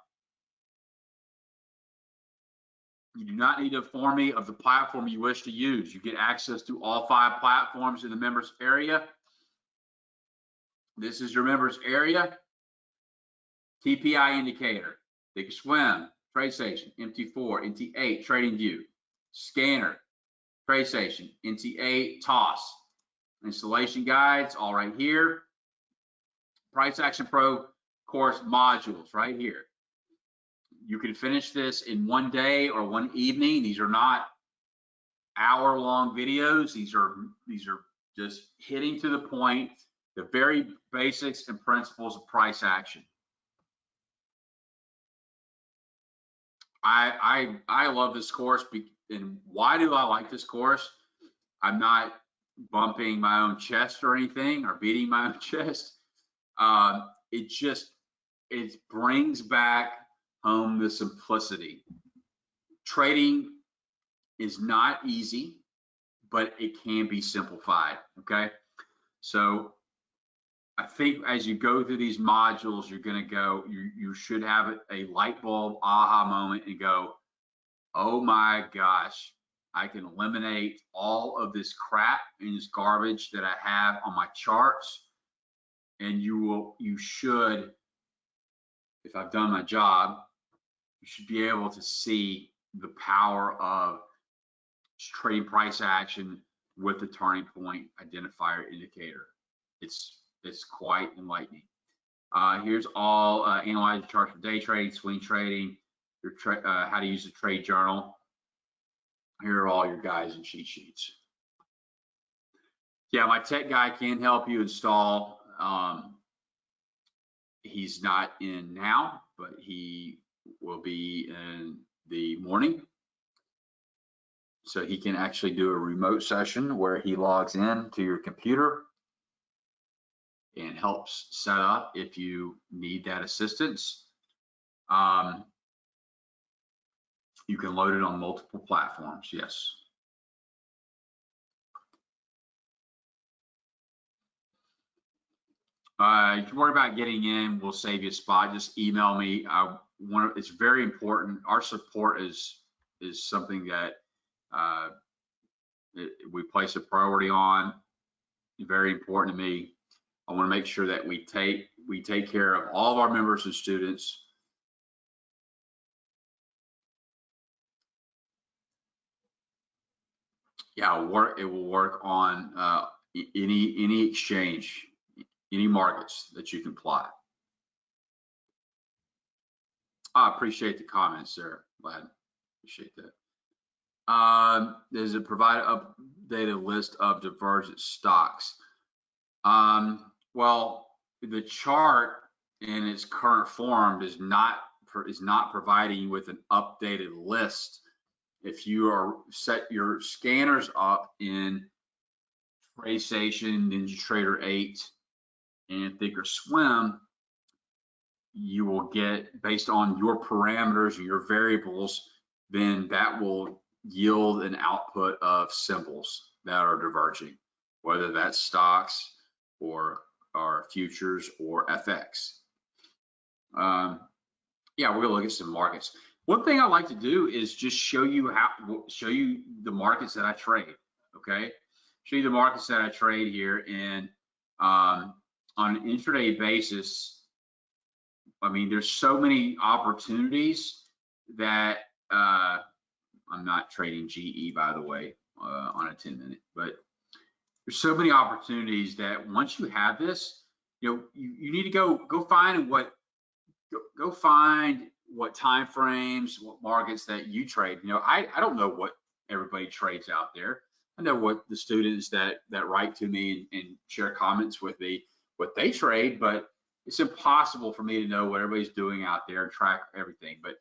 You do not need to inform me of the platform you wish to use. You get access to all 5 platforms in the members area. This is your members area. TPI indicator, Thinkorswim, TradeStation, MT4, MT8, TradingView, Scanner, TradeStation, MT8, TOS, installation guides, all right here. Price Action Pro course modules right here. You can finish this in 1 day or 1 evening. These are not hour-long videos. These are just hitting to the point, the very basics and principles of price action. I love this course, and why do I like this course? I'm not bumping my own chest or anything or beating my own chest. It brings back home the simplicity. Trading is not easy, but it can be simplified, okay? So I think as you go through these modules, you're gonna go, you should have a light bulb aha moment and go, oh my gosh, I can eliminate all of this crap and this garbage that I have on my charts, and you should, if I've done my job, you should be able to see the power of trading price action with the turning point identifier indicator. It's quite enlightening. Here's all analyze the charts for day trading, swing trading, how to use the trade journal. Here are all your guides and cheat sheets. Yeah, my tech guy can help you install. He's not in now, but he will be in the morning. So he can actually do a remote session where he logs in to your computer and helps set up if you need that assistance. You can load it on multiple platforms, yes. If you worry about getting in, we'll save you a spot. Just email me. It's very important. Our support is something that we place a priority on. Very important to me. I want to make sure that we take care of all of our members and students. Yeah, it will work on any exchange, any markets that you can plot. I appreciate the comments there, Vlad. Appreciate that. Does it provide an updated list of divergent stocks? Well, the chart in its current form is not providing you with an updated list. If you set your scanners up in TradeStation, NinjaTrader 8, and Thinkorswim, you will get, based on your parameters or your variables, then that will yield an output of symbols that are diverging, whether that's stocks or futures or FX. Yeah, we're gonna look at some markets. One thing I like to do is just show you the markets that I trade. Okay, show you the markets that I trade here, and on an intraday basis, I mean, there's so many opportunities that I'm not trading GE, by the way, on a 10-minute, but there's so many opportunities that once you have this, you need to go find what time frames, what markets that you trade. I don't know what everybody trades out there. I know what the students that write to me and share comments with me, what they trade, but it's impossible for me to know what everybody's doing out there and track everything. But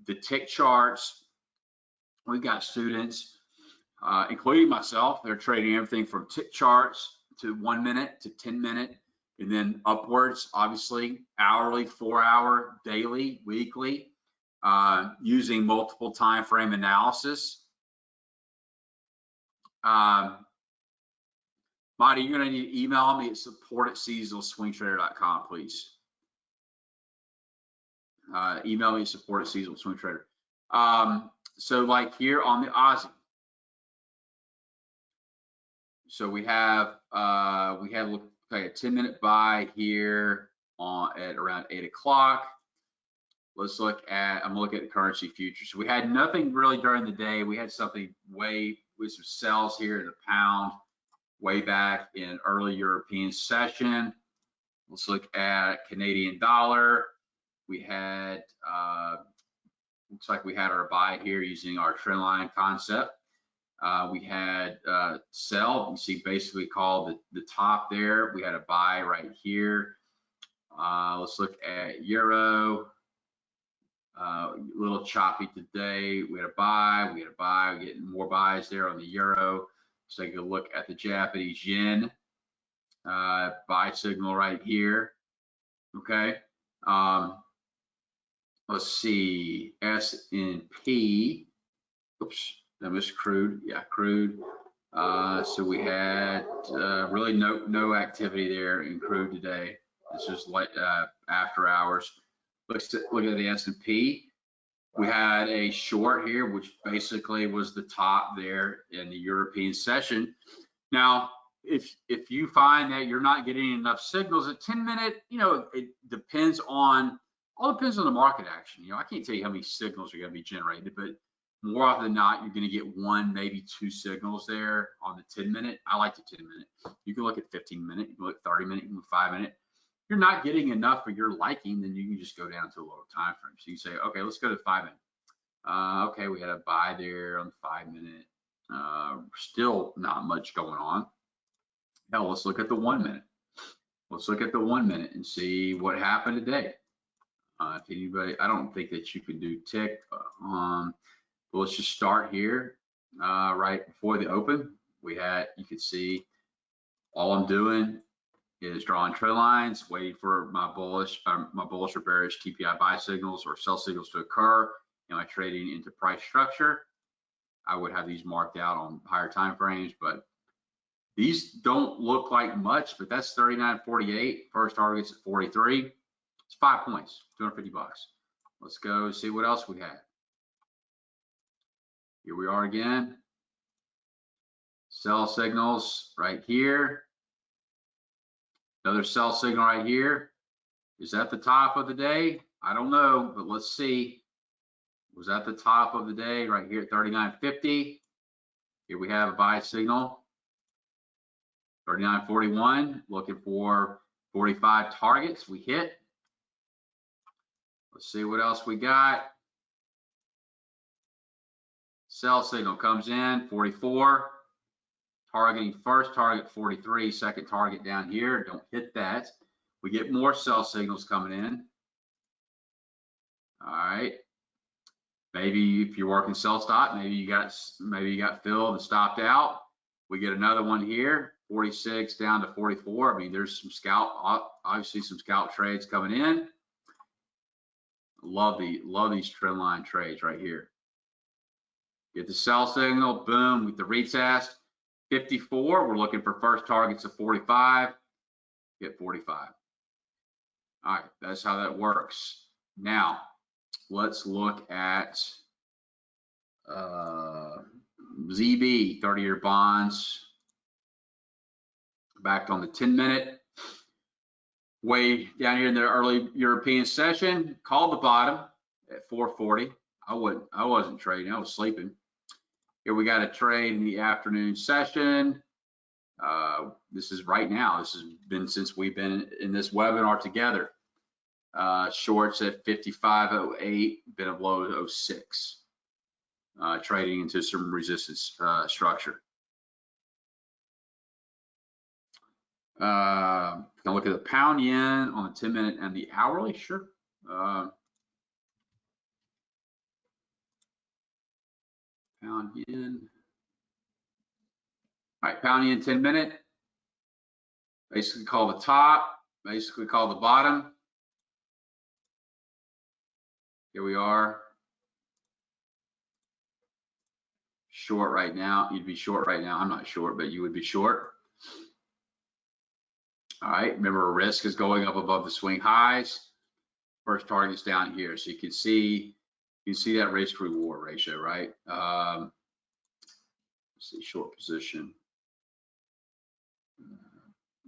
the tick charts, we've got students, including myself, they're trading everything from tick charts to 1 minute to 10-minute, and then upwards, obviously, hourly, 4-hour, daily, weekly, using multiple time frame analysis. Marty, you're going to need to email me at support@seasonalswingtrader.com, please. Email me at support@seasonalswingtrader. So like here on the Aussie, so we have a 10-minute buy here at around 8 o'clock. Let's look at, I'm gonna look at the currency futures. So we had nothing really during the day. We had something with some sells here in the pound way back in early European session. Let's look at Canadian dollar. We had, looks like we had our buy here using our trend line concept. We had sell, you see basically called the top there. We had a buy right here. Let's look at euro. A little choppy today. We had a buy, we're getting more buys there on the euro. Let's take a look at the Japanese yen. Buy signal right here. Okay. Let's see, S&P. Oops, I missed crude. Yeah, crude. So we had really no activity there in crude today. This is like after hours. Look at the S&P. We had a short here, which basically was the top there in the European session. Now, if you find that you're not getting enough signals at 10-minute, it depends on the market action. I can't tell you how many signals are going to be generated, but more often than not, you're going to get one, maybe two signals there on the 10-minute. I like the 10-minute. You can look at 15-minute, you can look at 30-minute, you can look at 5-minute. If you're not getting enough for your liking, then you can just go down to a lower time frame. So you say, okay, let's go to 5-minute. Okay, we had a buy there on the 5-minute. Still not much going on. Now let's look at the 1-minute. Let's look at the 1-minute and see what happened today. If anybody, I don't think that you can do tick. But let's just start here. Right before the open, you can see all I'm doing is drawing trend lines, waiting for my bullish or bearish TPI buy signals or sell signals to occur. Am I trading into price structure? I would have these marked out on higher time frames, but these don't look like much, but that's 39.48. First target's at 43. It's 5 points, 250 bucks. Let's go see what else we had. Here we are again. Sell signals right here. Another sell signal right here. Is that the top of the day? I don't know, but let's see. Was that the top of the day right here at 39.50? Here we have a buy signal. 39.41, looking for 45 targets. We hit. Let's see what else we got. Sell signal comes in, 44. Targeting first target 43, second target down here. Don't hit that. We get more sell signals coming in. All right. Maybe if you're working sell stop, maybe you got filled and stopped out. We get another one here, 46 down to 44. I mean, there's some obviously some scalp trades coming in. Love these trend line trades right here. Get the sell signal, boom, with the retest. 54, we're looking for first targets of 45. Get 45. All right, that's how that works. Now, let's look at ZB, 30-year bonds, back on the 10-minute. Way down here in the early European session, called the bottom at 440. I wasn't trading, I was sleeping. Here we got a trade in the afternoon session. This is right now. This has been since we've been in this webinar together. Shorts at 55.08, been a low of 06. Trading into some resistance structure. Can look at the pound yen on the 10-minute and the hourly. Sure. Pound yen. All right, pound yen 10-minute. Basically call the top, basically call the bottom. Here we are. Short right now. You'd be short right now. I'm not short, but you would be short. All right, remember risk is going up above the swing highs. First target's down here. So you can see that risk reward ratio, right? Let's see, short position.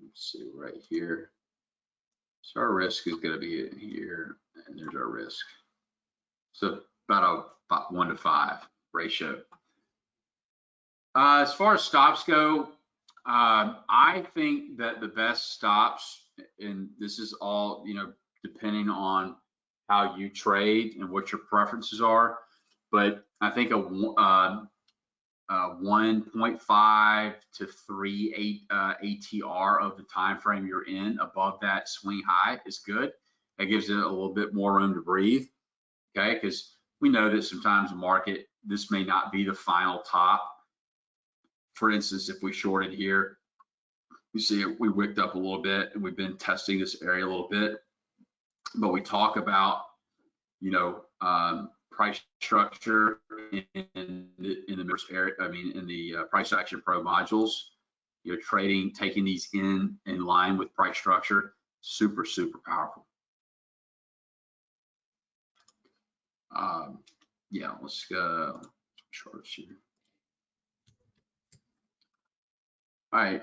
Let's see right here. So our risk is going to be in here, and there's our risk. So about a 1 to 5 ratio. As far as stops go, I think that the best stops, and this is all, depending on how you trade and what your preferences are, but I think a 1.5 to 3 ATR of the time frame you're in above that swing high is good. That gives it a little bit more room to breathe, okay? Because we know that sometimes the market, this may not be the final top. For instance, if we shorted here, you see we wicked up a little bit, and we've been testing this area a little bit. But we talk about, price structure in the area. I mean, in the Price Action Pro modules, trading, taking these in line with price structure, super, super powerful. Yeah, let's go charts here. All right,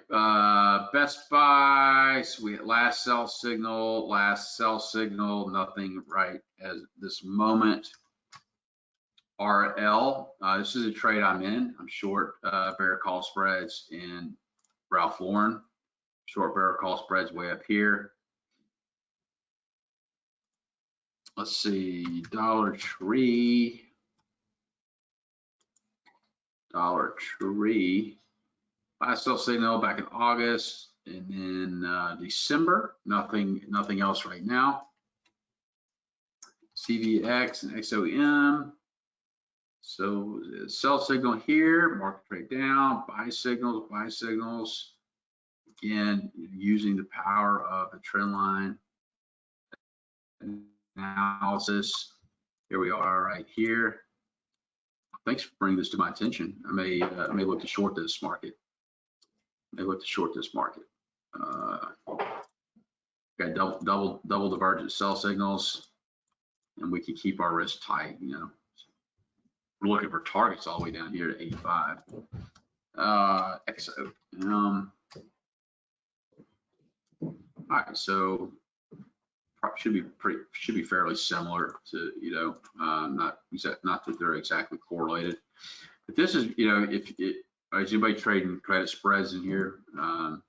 Best Buy, so we had last sell signal, nothing right at this moment. RL, this is a trade I'm in. I'm short bear call spreads in Ralph Lauren. Short bear call spreads way up here. Let's see, Dollar Tree. Last sell signal back in August, and then December. Nothing else right now. CVX and XOM. So sell signal here, market trade down, buy signals. Again, using the power of the trend line analysis. Here we are right here. Thanks for bringing this to my attention. I may look to short this market. Got double divergent sell signals, and we can keep our risk tight. You know, we're looking for targets all the way down here to 85. XOM. All right, so should be fairly similar to, you know, not that they're exactly correlated, but this is, you know, if is anybody trading credit spreads in here? You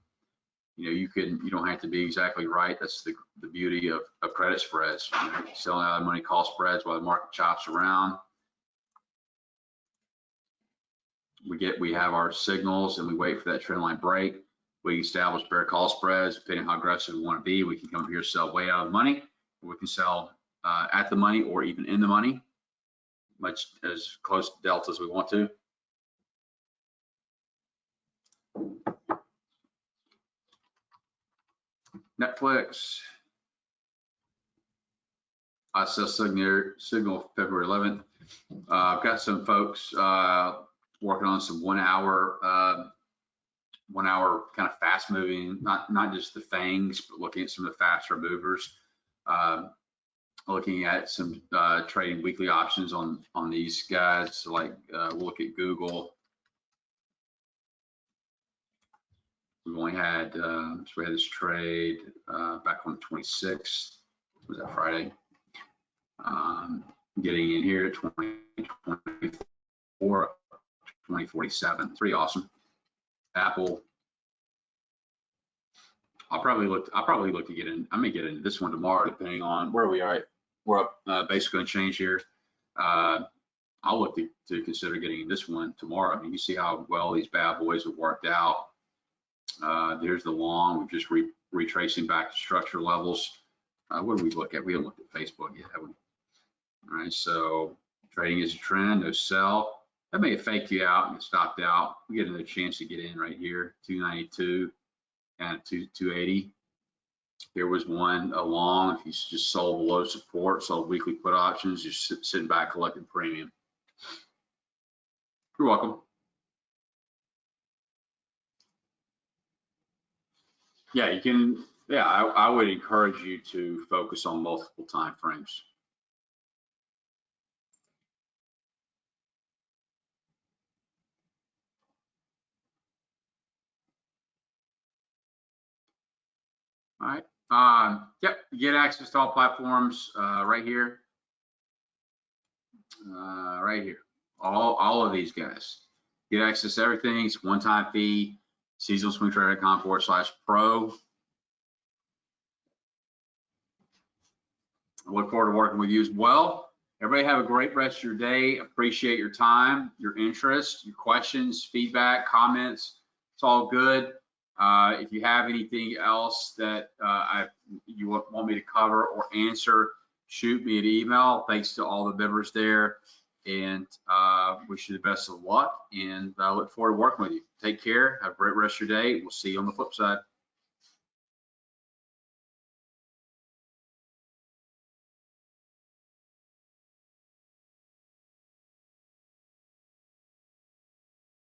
know, you don't have to be exactly right. That's the beauty of credit spreads. You know, selling out of money call spreads while the market chops around. We have our signals and we wait for that trend line break. We establish bear call spreads. Depending on how aggressive we want to be, we can come here, sell way out of the money, or we can sell at the money or even in the money, much as close to delta as we want to. Netflix. I sell signal February 11th. I've got some folks working on some 1 hour kind of fast moving, not just the fangs, but looking at some of the faster movers. Looking at some trading weekly options on these guys. So like we'll look at Google. We've only had so we had this trade back on the 26th. Was that Friday? Getting in here at 2024, 2047. Pretty awesome. Apple. I'll probably look to get in. I may get into this one tomorrow, depending on where we are. We're up basically unchanged here. I'll look to consider getting this one tomorrow. I mean, you see how well these bad boys have worked out. There's the long. We're just retracing back to structure levels. What do we look at? We haven't looked at Facebook yet, have we? All right, so trading is a trend, no sell. That may have faked you out and stopped out. We get another chance to get in right here, 292 and 280. There was one long. If you just sold below support, sold weekly put options, just sitting back collecting premium. You're welcome. Yeah, you can. Yeah, I would encourage you to focus on multiple time frames. All right. Yep, you get access to all platforms right here. Right here. All of these guys. Get access to everything. It's one-time fee. seasonalswingtrader.com/pro. I look forward to working with you as well. Everybody have a great rest of your day. Appreciate your time, your interest, your questions, feedback, comments. It's all good. If you have anything else that you want me to cover or answer, shoot me an email. Thanks to all the members there, and wish you the best of luck, and I look forward to working with you. Take care. Have a great rest of your day. We'll see you on the flip side.